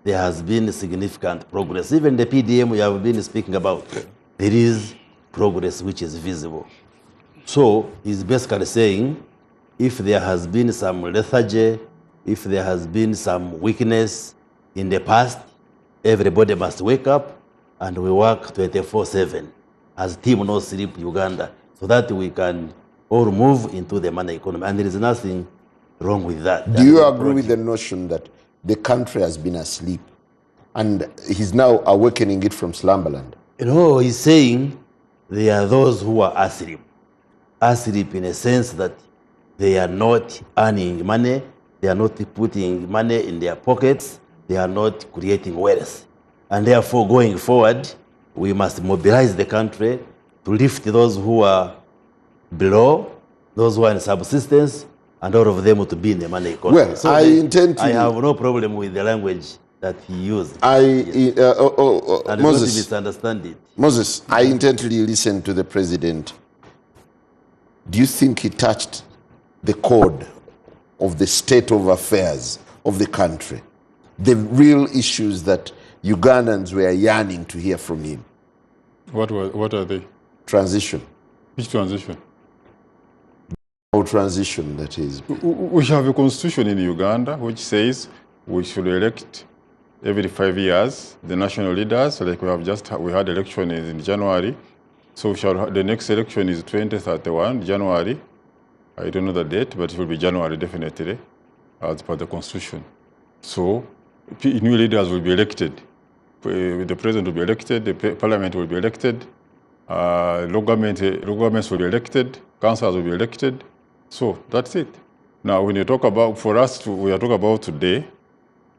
There has been significant progress. Even the PDM we have been speaking about, there is progress which is visible. So he's basically saying, if there has been some lethargy, if there has been some weakness in the past, everybody must wake up and we work 24/7 as Team No Sleep Uganda, so that we can all move into the money economy. And there is nothing wrong with that. Do you agree with the notion that the country has been asleep and he's now awakening it from slumberland? You know, he's saying there are those who are asleep. Asleep in a sense that they are not earning money, they are not putting money in their pockets, they are not creating wealth. And therefore, going forward, we must mobilize the country to lift those who are below those who are in subsistence, and all of them to be in the money economy. Well, so I have no problem with the language that he used. And Moses, not misunderstand it. Moses, I intently listened to the president. Do you think he touched the chord of the state of affairs of the country? The real issues that Ugandans were yearning to hear from him? What are they? Transition. Which transition? Transition, that is. We have a constitution in Uganda which says we should elect every 5 years the national leaders. Like we had election in January, so the next election is 2031 January. I don't know the date, but it will be January definitely, as per the constitution. So new leaders will be elected. The president will be elected. The parliament will be elected. Local governments will be elected. Councils will be elected. So that's it. Now, when you talk about, we are talking about today,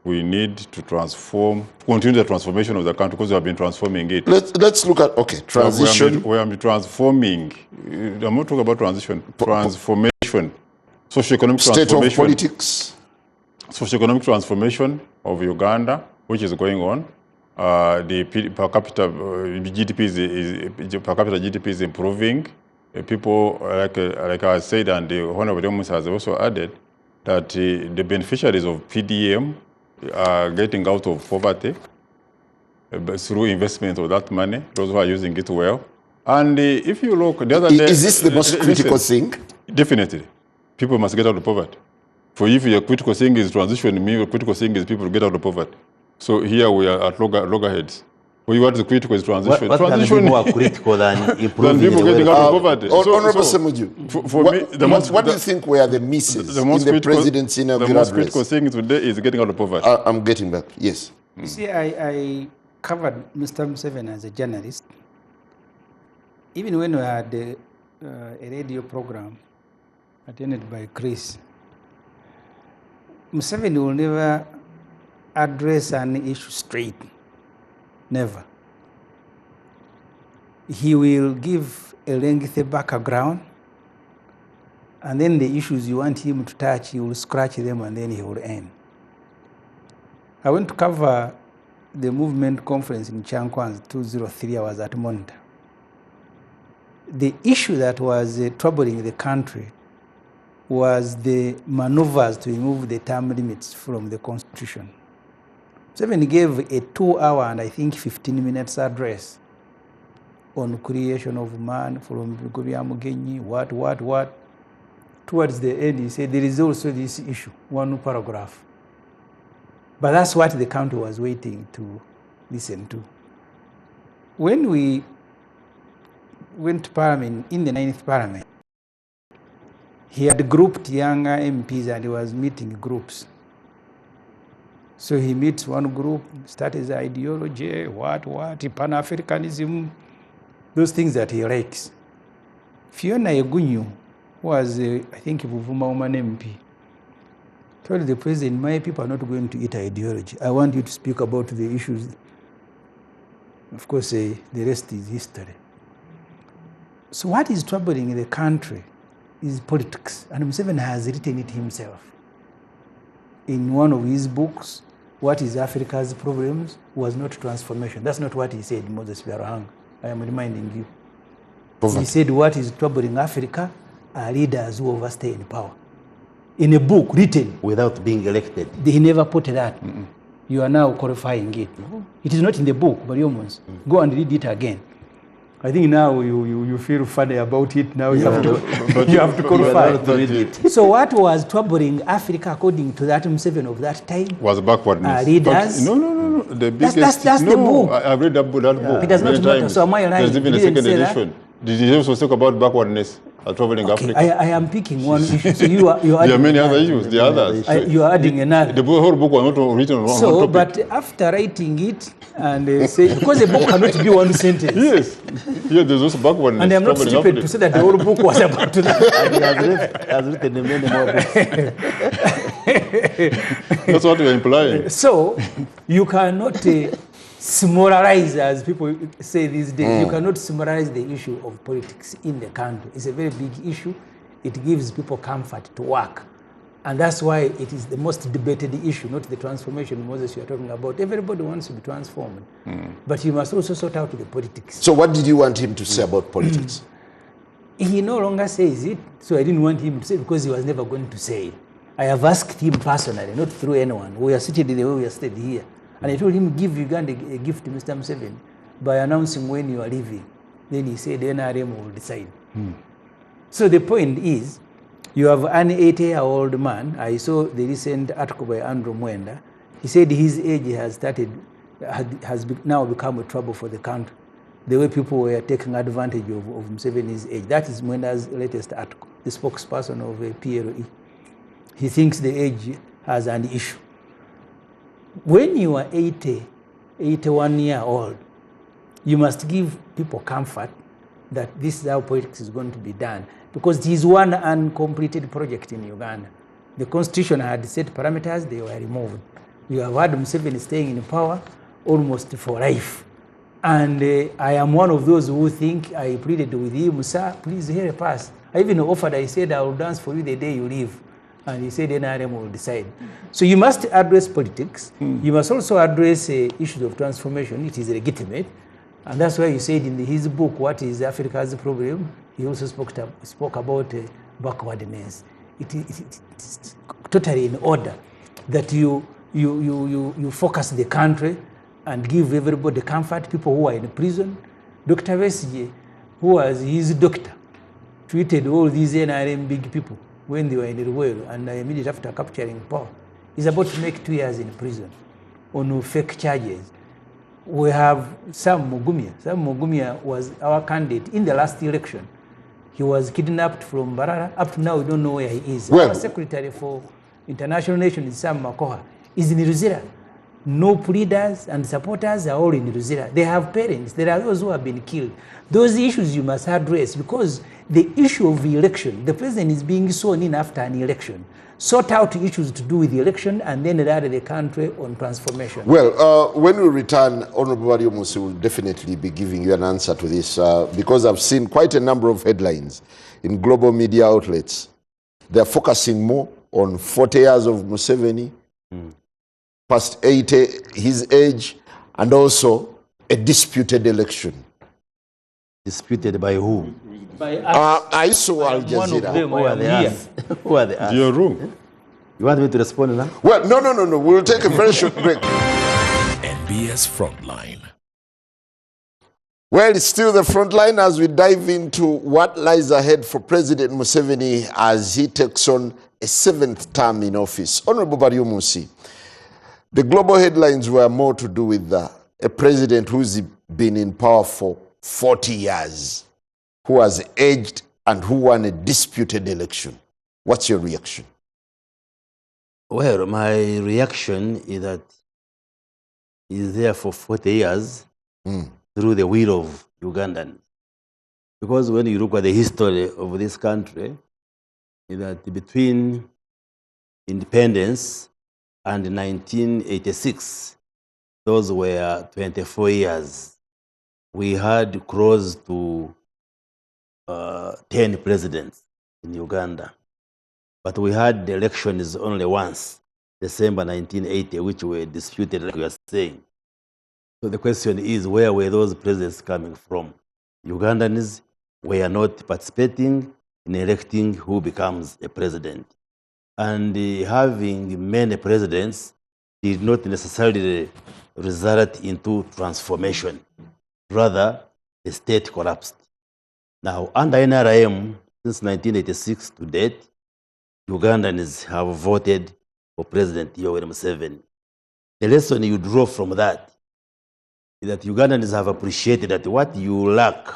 we need to continue the transformation of the country because we have been transforming it. Let's look at, transition. We have been transforming. I'm not talking about transition, transformation. Socioeconomic state transformation. Of politics. Socioeconomic transformation of Uganda, which is going on. The per capita GDP is improving. People, like I said, and the Honorable Demus has also added, that the beneficiaries of PDM are getting out of poverty through investment of that money, those who are using it well. And if you look, the other day... Is this the most critical thing? Definitely. People must get out of poverty. For if your critical thing is transition, your critical thing is people get out of poverty. So here we are at loggerheads. What is critical is transition. What transition can be more critical than improving people getting out of poverty. Honorable Ssemujju, what do you think were the misses in the president's inaugural address? The most critical thing today is getting out of poverty. I'm getting back, yes. You see, I covered Mr. Museveni as a journalist. Even when we had a radio program attended by Chris, Museveni will never address an issue straight. Never. He will give a lengthy background, and then the issues you want him to touch, he will scratch them and then he will end. I went to cover the movement conference in Chankwanz 2003. I was at Monitor. The issue that was troubling the country was the maneuvers to remove the term limits from the constitution. Museveni gave a 2-hour and I think 15 minutes address on creation of man from Victoria Mugenyi, what. Towards the end, he said there is also this issue, one paragraph. But that's what the country was waiting to listen to. When we went to Parliament, in the 9th Parliament, he had grouped younger MPs and he was meeting groups. So he meets one group, starts his ideology, what, Pan-Africanism, those things that he likes. Fiona Egunyu was, I think, Buvuma Woman MP, told the president, my people are not going to eat ideology. I want you to speak about the issues. Of course, the rest is history. So what is troubling the country is politics, and Museveni has written it himself. In one of his books, What is Africa's Problems was not transformation. That's not what he said, Moses Biarahang. I am reminding you. Poverty. He said what is troubling Africa are leaders who overstay in power. In a book written. Without being elected. He never put that. You are now qualifying it. It is not in the book, but go and read it again. I think now you feel funny about it. Now you have to qualify to read it. So what was troubling Africa, according to that Museveni of that time, was backwardness. Leaders. No. The biggest. That's the book. I've read that book. It does not matter. So am I lying? There's even a second edition. Did you also talk about backwardness? Troubling Africa. I am picking one issue. So you are there are many other issues. The others. You are adding another. The whole book was not written on one topic. But after writing it and say, because the book cannot be one sentence. Yes. Yeah, there's also backwardness. And I'm not stupid to say that the whole book was about that. And he has written many more books. That's what you're implying. So you cannot summarize, as people say these days, you cannot summarize the issue of politics in the country. It's a very big issue. it gives people comfort to work. And that's why it is the most debated issue, not the transformation, Moses, you are talking about. Everybody wants to be transformed. But you must also sort out the politics. So what did you want him to say about politics? He no longer says it, so I didn't want him to say it because he was never going to say it. I have asked him personally, not through anyone. We are seated the way we are seated here. And I told him, give Uganda a gift to Mr. Museveni by announcing when you are leaving. Then he said, the NRM will decide. So the point is, you have an 80-year-old man. I saw the recent article by Andrew Mwenda. He said his age has now become a trouble for the country. The way people were taking advantage of Museveni's age. That is Mwenda's latest article, the spokesperson of PLE. He thinks the age has an issue. When you are 81 years old, you must give people comfort that this is how politics is going to be done. Because it is one uncompleted project in Uganda. The constitution had set parameters, they were removed. You have had Museveni staying in power almost for life. And I am one of those who think, I pleaded with him, sir, please help us. I even offered, I said, I will dance for you the day you leave. And he said, NRM will decide. So you must address politics. You must also address issues of transformation. It is legitimate. And that's why you said in his book, What is Africa's Problem? He also spoke about backwardness. It's totally in order that you focus the country and give everybody comfort, people who are in prison. Dr. Besigye, who was his doctor, treated all these NRM big people when they were in the world, and immediately after capturing power. He's about to make 2 years in prison on fake charges. We have Sam Mugumya. Sam Mugumya was our candidate in the last election. He was kidnapped from Barara. Up to now, we don't know where he is. Our secretary for international relations, Sam Makoha, is in Ruzira. No leaders and supporters are all in Ruzira. They have parents. There are those who have been killed. Those issues you must address, because the issue of the election, the president is being sworn in after an election. Sort out issues to do with the election and then rally the country on transformation. Well, when we return, Honorable Wariomusi will definitely be giving you an answer to this because I've seen quite a number of headlines in global media outlets. They're focusing more on 40 years of Museveni, past 80, his age, and also a disputed election. Disputed by who? By us. I saw Al Jazeera. Who are the us? Who are the us? Your room. You want me to respond now? Well, no. We'll take a very short break. NBS Frontline. Well, it's still the frontline as we dive into what lies ahead for President Museveni as he takes on a 7th term in office. Honorable Wariomusi, the global headlines were more to do with a president who's been in power for 40 years, who has aged and who won a disputed election. What's your reaction? Well, my reaction is that he's there for 40 years through the will of Ugandans. Because when you look at the history of this country, is that between independence and 1986, those were 24 years. We had close to 10 presidents in Uganda. But we had the elections only once, December 1980, which were disputed, like we are saying. So the question is, where were those presidents coming from? Ugandans were not participating in electing who becomes a president. And having many presidents did not necessarily result into transformation. Rather, the state collapsed. Now, under NRM, since 1986 to date, Ugandans have voted for President Yoweri Museveni. The lesson you draw from that is that Ugandans have appreciated that what you lack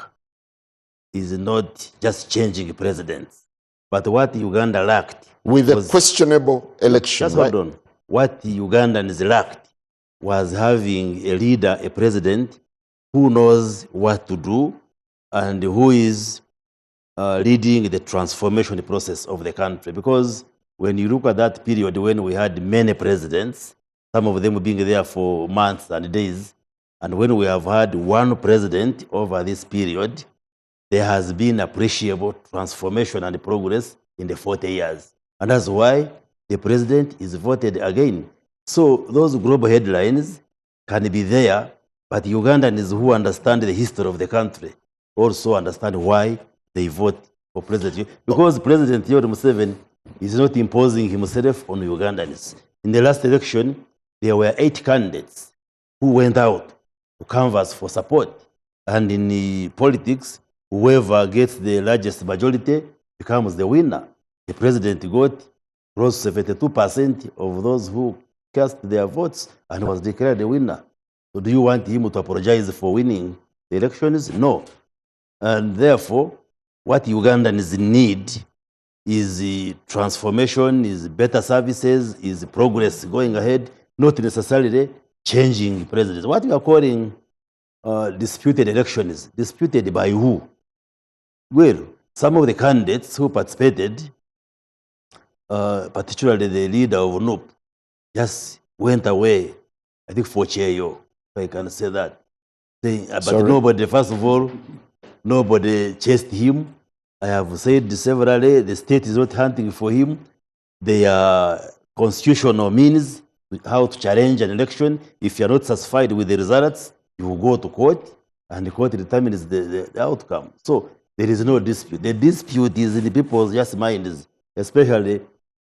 is not just changing presidents, but what Uganda lacked with a questionable election. Just hold on. What Ugandans lacked was having a leader, a president, who knows what to do and who is leading the transformation process of the country. Because when you look at that period when we had many presidents, some of them being there for months and days, and when we have had one president over this period, there has been appreciable transformation and progress in the 40 years. And that's why the president is voted again. So those global headlines can be there, but Ugandans who understand the history of the country also understand why they vote for President. Because President Yoweri Museveni is not imposing himself on Ugandans. In the last election, there were 8 candidates who went out to canvass for support. And in the politics, whoever gets the largest majority becomes the winner. The president got close to 72% of those who cast their votes and was declared the winner. So do you want him to apologize for winning the elections? No. And therefore, what Ugandans need is transformation, is better services, is progress going ahead, not necessarily changing presidents. What we are calling disputed elections, disputed by who? Well, some of the candidates who participated, particularly the leader of NUP, just went away, I think for Cheyo, if I can say that. But nobody, first of all, nobody chased him. I have said severally, the state is not hunting for him. There are constitutional means how to challenge an election. If you are not satisfied with the results, you will go to court, and the court determines the outcome. So there is no dispute. The dispute is in the people's just minds, especially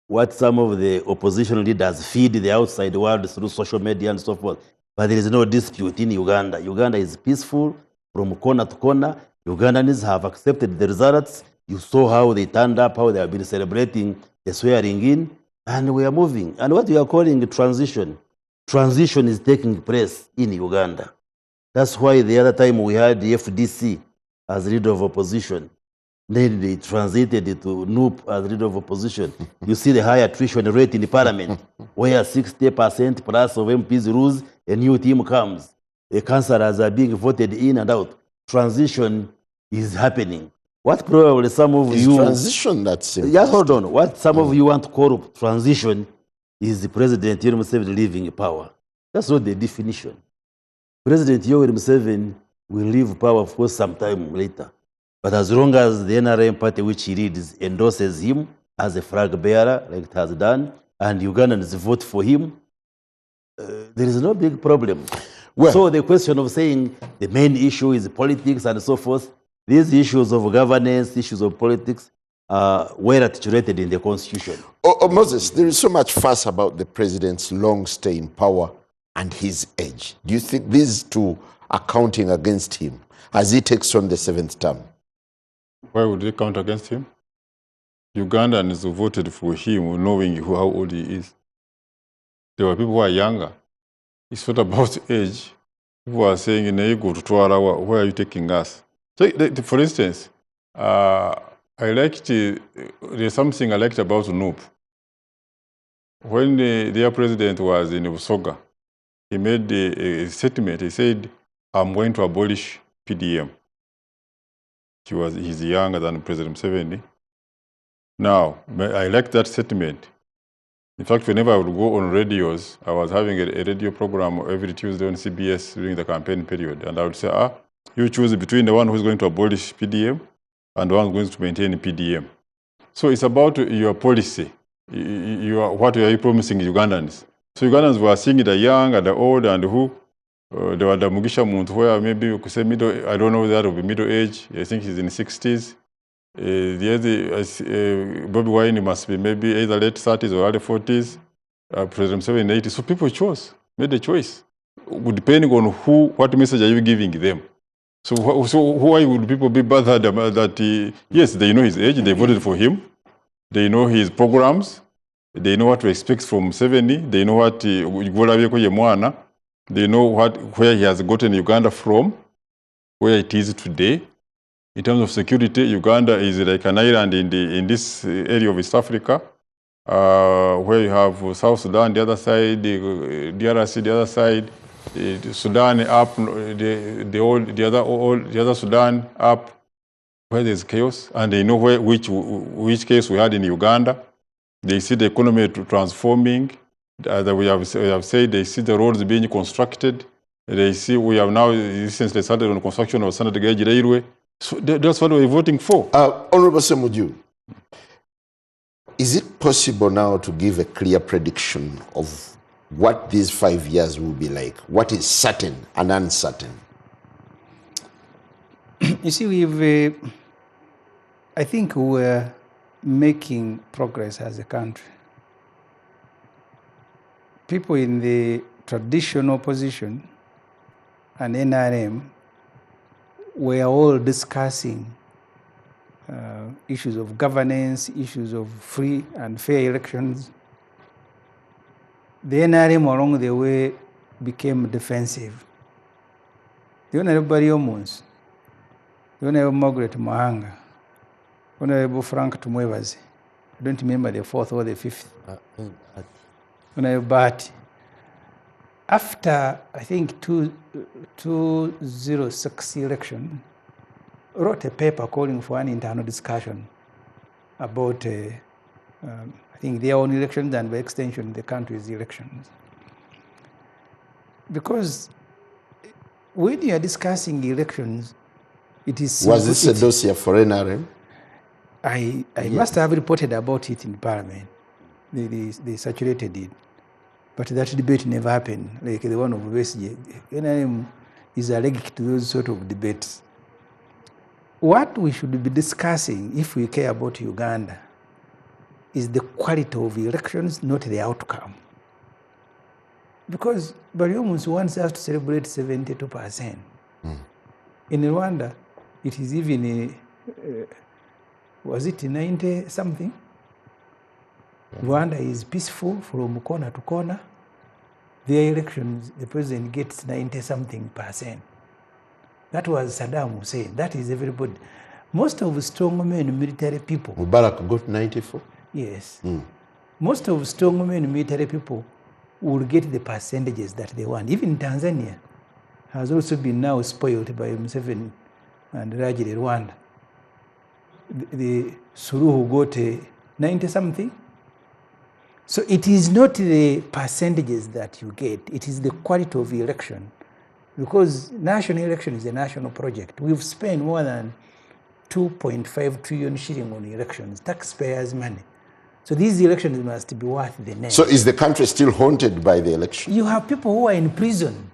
what some of the opposition leaders feed the outside world through social media and so forth. But there is no dispute in Uganda. Uganda is peaceful from corner to corner. Ugandans have accepted the results. You saw how they turned up, how they have been celebrating the swearing in, and we are moving. And what we are calling transition is taking place in Uganda. That's why the other time we had the FDC as leader of opposition. Then they transited to NUP as leader of opposition. You see the high attrition rate in the parliament, where 60% plus of MPs lose, a new team comes. The councillors are being voted in and out. Transition is happening. What probably some of you... transition that's... Just hold on. What some of you want to call transition is the President Yoweri Museveni leaving power. That's not the definition. President Yoweri Museveni will leave power for some time later. But as long as the NRM party which he leads endorses him as a flag bearer, like it has done, and Ugandans vote for him, there is no big problem. Well, so the question of saying the main issue is politics and so forth, these issues of governance, issues of politics, are well articulated in the Constitution. Moses, there is so much fuss about the president's long stay in power and his age. Do you think these two are counting against him as he takes on the 7th term? Why would they count against him? Ugandans voted for him knowing how old he is. There were people who are younger. It's not about age. People are saying, where are you taking us? So, for instance, there's something I liked about NUP. When their president was in Usoga, he made a statement. He said, I'm going to abolish PDM. He's younger than President Museveni. Now, I like that statement. In fact, whenever I would go on radios, I was having a radio program every Tuesday on CBS during the campaign period. And I would say, you choose between the one who's going to abolish PDM and the one who's going to maintain PDM. So it's about your policy. What are you promising Ugandans? So Ugandans were seeing the young and the old and who. There were the Mugisha Muntu, where maybe you could say middle, I don't know that would be middle age. I think he's in the 60s. The other, Bobby Wine must be maybe either late 30s or early 40s. President Museveni in the 80s. So people made the choice. Depending on what message are you giving them. So why would people be bothered that, yes, they know his age, they voted for him. They know his programs. They know what to expect from Museveni. They know what they know where he has gotten Uganda from, where it is today. In terms of security, Uganda is like an island in this area of East Africa, where you have South Sudan, the other side, the DRC, the other side, Sudan up, the other Sudan up, where there's chaos, and they know which case we had in Uganda. They see the economy transforming. We have said they see the roads being constructed. They see we have now recently started on construction of standard gauge railway. So that's what we're voting for. Honorable Ssemujju, Is it possible now to give a clear prediction of what these 5 years will be like? What is certain and uncertain? You see, I think we're making progress as a country. People in the traditional opposition and NRM were all discussing issues of governance, issues of free and fair elections. The NRM along the way became defensive. The Honorable Bariomuns, the Honorable Margaret Mahanga, Honorable Frank Tumwebazi, I don't remember the fourth or the fifth, Honorable Bati. After, I think, 2006 election, wrote a paper calling for an internal discussion about, I think, their own elections and by extension, the country's elections. Because when you are discussing elections, it is... Was this a dossier for NRM? I must have reported about it in Parliament. They saturated it. But that debate never happened, like the one of Besigye. NRM is allergic to those sort of debates. What we should be discussing, if we care about Uganda, is the quality of elections, not the outcome. Because Bariomuns wants us to celebrate 72%. In Rwanda, it is even, was it 90-something? Rwanda is peaceful from corner to corner. Their elections, the president gets 90-something%. That was Saddam Hussein. That is everybody. Most of strongmen military people. Mubarak got 94? Yes. Most of strongmen military people will get the percentages that they want. Even Tanzania has also been now spoiled by Museveni and Rajiri Rwanda. The Suruhu got 90-something. So it is not the percentages that you get, it is the quality of the election. Because national election is a national project. We've spent more than 2.5 trillion shilling on elections, taxpayers' money. So these elections must be worth the name. So is the country still haunted by the election? You have people who are in prison.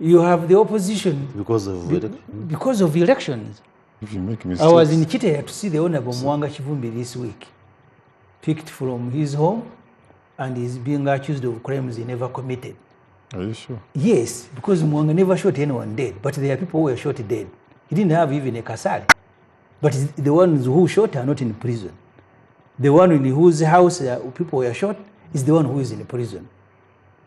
You have the opposition. Because of elections. If you make mistakes. I was in Chiteya to see the Honorable Mwanga Kivumbi this week. Picked from his home and is being accused of crimes he never committed. Are you sure? Yes, because Mwanga never shot anyone dead, but there are people who were shot dead. He didn't have even a kasari. But the ones who shot are not in prison. The one in whose house people were shot is the one who is in prison.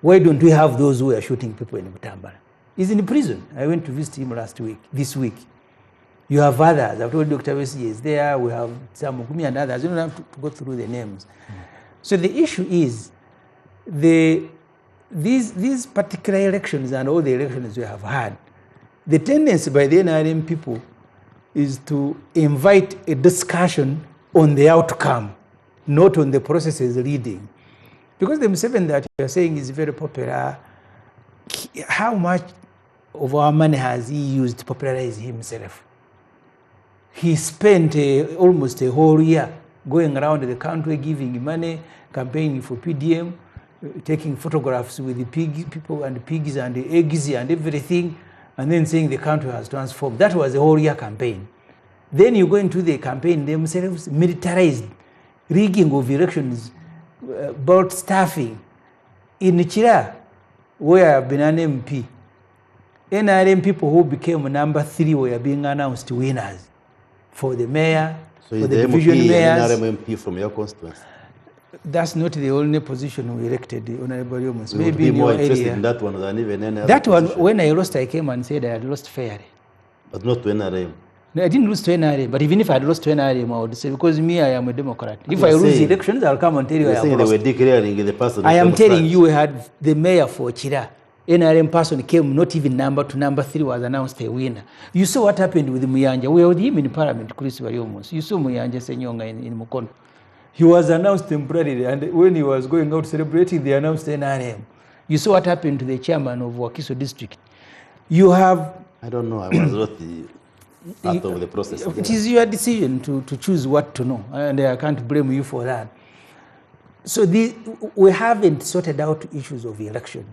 Why don't we have those who are shooting people in Butambala? He's in prison. I went to visit him this week. You have others. I've told Dr. Besigye is there. We have some Mukumi and others. You don't have to go through the names. So the issue is these particular elections and all the elections we have had, the tendency by the NRM people is to invite a discussion on the outcome, not on the processes leading. Because the Museveni that you are saying is very popular, how much of our money has he used to popularize himself? He spent almost a whole year going around the country, giving money, campaigning for PDM, taking photographs with the people and the pigs and the eggs and everything, and then saying the country has transformed. That was a whole year campaign. Then you go into the campaign themselves, militarized, rigging of elections, belt staffing. In Chira, where Benon MP, NRM people who became number 3 were being announced winners for the mayor, so for the division mayors. NRM MP from your constituency? That's not the only position we elected, Honorable Yomus. Maybe Maybe in more your interested area. in that one than even NRM. That one, when I lost, I came and said I had lost fairly. But not to NRM. No, I didn't lose to NRM, but even if I had lost to NRM, I would say, because me, I am a Democrat. If I lose the elections, I'll come and tell you I have lost. They were declaring the person. I am telling you, we had the mayor for Chira. NRM person came, not even number 3 was announced a winner. You saw what happened with Muyanja. We were with him in Parliament, Chris Bariomuns. You saw Muyanja Senyonga in Mukono. He was announced temporarily, and when he was going out celebrating, they announced NRM. You saw what happened to the chairman of Wakiso district. You have... I don't know, I was not the... part of the process. It is your decision to choose what to know, and I can't blame you for that. So we haven't sorted out issues of election.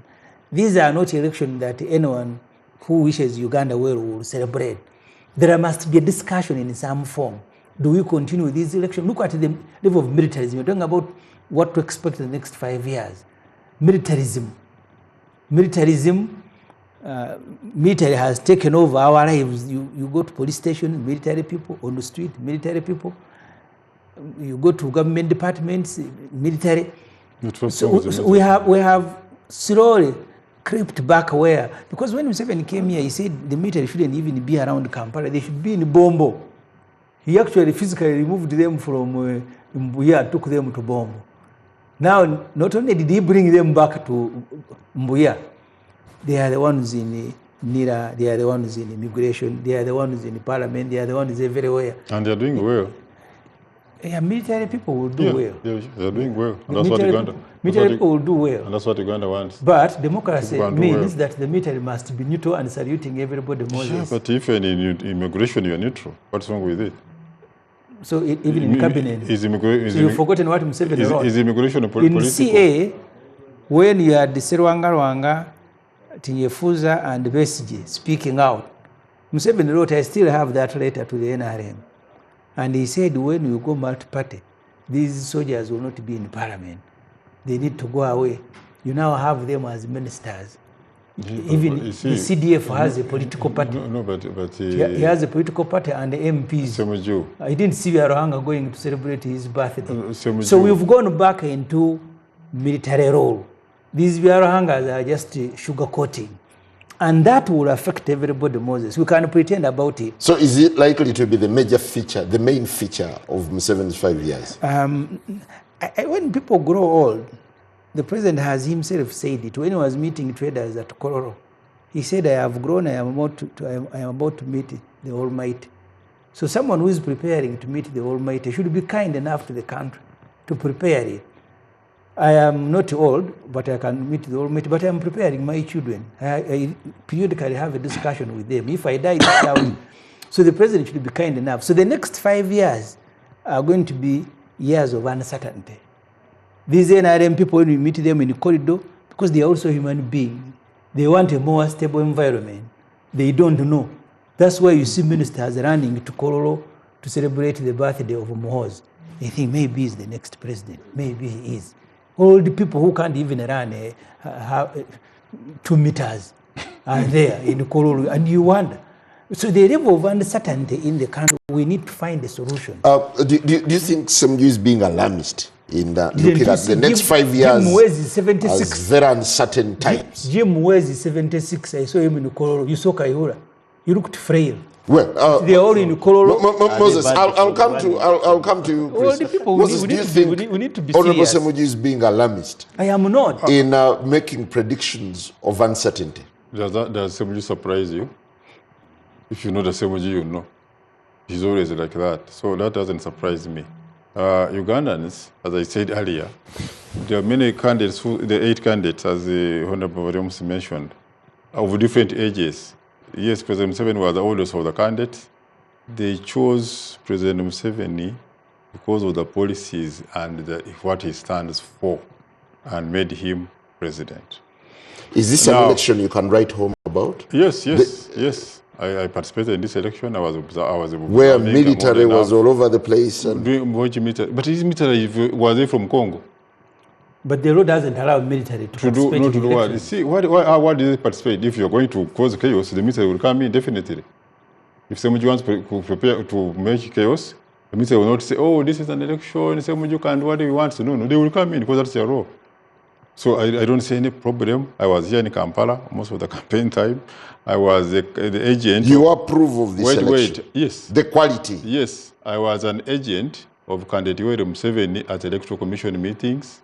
These are not elections that anyone who wishes Uganda well will celebrate. There must be a discussion in some form. Do we continue with these elections? Look at the level of militarism. You're talking about what to expect in the next 5 years. Militarism. Military has taken over our lives. You go to police station, military people, on the street, military people. You go to government departments, military. So we have slowly crept back where, because when Museveni came here, he said the military shouldn't even be around Kampala, they should be in Bombo. He actually physically removed them from Mbuya and took them to Bombo. Now, not only did he bring them back to Mbuya, they are the ones in NIRA, they are the ones in immigration, they are the ones in parliament, they are the ones everywhere. And they are doing well. Yeah, military people will do well. They are doing well. And that's what Uganda. Military people will do well. And that's what Uganda wants. But democracy means that the military must be neutral and saluting everybody. Yeah, but if you're in immigration, you're neutral. What's wrong with it? So even in cabinet, so you've forgotten what Museveni wrote. Is immigration a political? In CA, when you had Serwanga, Tinyefuza and Besigye speaking out, Museveni wrote, I still have that letter to the NRM. And he said, when you go multi-party, these soldiers will not be in parliament. They need to go away. You now have them as ministers. Even the CDF has a political party. No, but he has a political party and the MPs. Ssemujju. I didn't see Ruhanga going to celebrate his birthday. So we've gone back into military role. These Ruhangas are just sugarcoating. And that will affect everybody, Moses. We can't pretend about it. So is it likely to be the major feature, the main feature of Museveni's 5 years? When people grow old, the president has himself said it. When he was meeting traders at Kororo, he said, I have grown, I am about to meet the Almighty. So someone who is preparing to meet the Almighty should be kind enough to the country to prepare it. I am not old, but I can meet the Almighty, but I am preparing my children. I periodically have a discussion with them. If I die this hour, so the president should be kind enough. So the next 5 years are going to be years of uncertainty. These NRM people, when we meet them in the corridor, because they are also human beings, they want a more stable environment. They don't know. That's why you see ministers running to Kororo to celebrate the birthday of Mohoz. They think maybe he's the next president. Maybe he is. All the people who can't even run 2 meters are there in Kororo, and you wonder. So the level of uncertainty in the country, we need to find a solution. Do you think Ssemujju is being alarmist in that, looking at the next 5 years as very uncertain times? Jim Mwezi 76, I saw him in Kororo. You saw Kayihura. He looked frail. Well, they are all in Kororo. Moses, I'll come to you, all the people, Moses, do you think we need to be Honorable serious. Ssemujju is being alarmist? I am not. In making predictions of uncertainty? Does Ssemujju surprise you? If you know the Ssemujju, you know. He's always like that. So that doesn't surprise me. Ugandans, as I said earlier, there are many candidates, the 8 candidates, as the Honorable Williams mentioned, of different ages. Yes, President Museveni was the oldest of the candidates. They chose President Museveni because of the policies and what he stands for, and made him president. Is this an election you can write home about? Yes. I participated in this election. I was where military was all over the place. And but his military was he from Congo? But the law doesn't allow military to participate in elections. See, why did they participate? If you're going to cause chaos, the military will come in, definitely. If Ssemujju wants to prepare to make chaos, the military will not say, oh, this is an election, Ssemujju can do what he wants. No, they will come in because that's their role. So I don't see any problem. I was here in Kampala most of the campaign time. I was the agent. You approve of this election? Yes. The quality? Yes. I was an agent of candidate Yoweri Museveni at Electoral Commission meetings.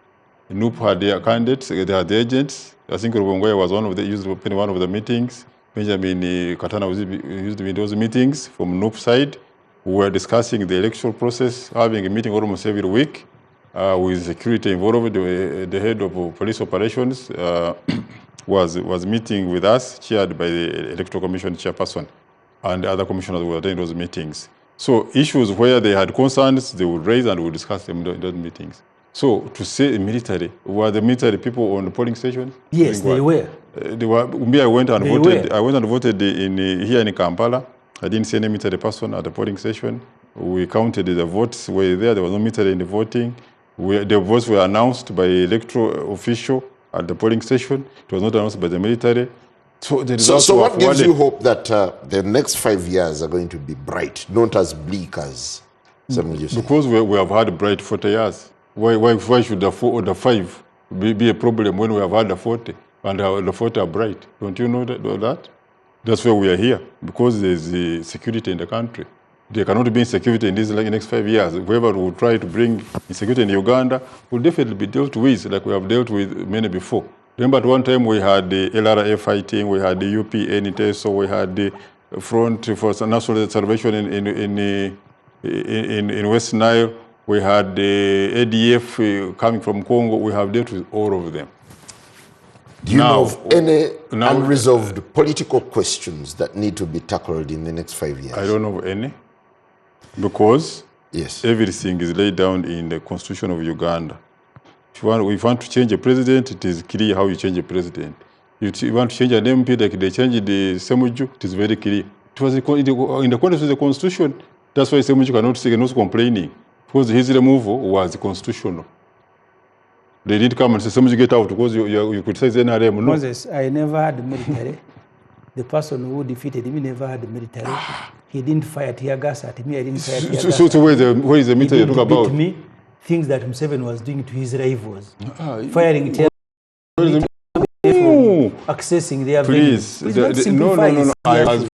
NUP had their candidates, they had the agents. I think Rubongoya was used to open one of the meetings. Benjamin Katana used to be in those meetings from NUP side. We were discussing the electoral process, having a meeting almost every week with security involved. The head of police operations was meeting with us, chaired by the Electoral Commission chairperson. and the other commissioners will attend those meetings. So issues where they had concerns, they would raise and we would discuss them in those meetings. So to say military, were the military people on the polling stations? Yes, they were. I went and voted here in Kampala. I didn't see any military person at the polling station. We counted the votes were there. There was no military in the voting. The votes were announced by electoral official at the polling station. It was not announced by the military. So what gives you hope that the next 5 years are going to be bright, not as bleak as Ssemujju said? Because we have had bright 40 years. Why should the 5 be a problem when we have had the 40 and the 40 are bright? Don't you know that? That's why we are here, because there's security in the country. There cannot be insecurity in these next 5 years. Whoever will try to bring insecurity in Uganda will definitely be dealt with like we have dealt with many before. Remember at one time we had the LRA fighting, we had the UPN in Teso, we had the Front for National Salvation in West Nile, we had the ADF coming from Congo. We have dealt with all of them. Do you know of any unresolved political questions that need to be tackled in the next 5 years? I don't know of any, because yes, everything is laid down in the Constitution of Uganda. If you want to change a president, it is clear how you change a president. If you want to change an MP, like they changed the Ssemujju, it is very clear. It was in the context of the Constitution. That's why Ssemujju cannot complaining, because his removal was constitutional. They didn't come and say, Ssemujju, get out, because you criticize NRM. No. Moses, I never had the military. The person who defeated me never had the military. He didn't fire tear gas at me. I didn't fire tear gas. So where is the military you talk about? Me, things that Museveni was doing to his rivals. Firing tear gas, accessing their please, venues. Please, no.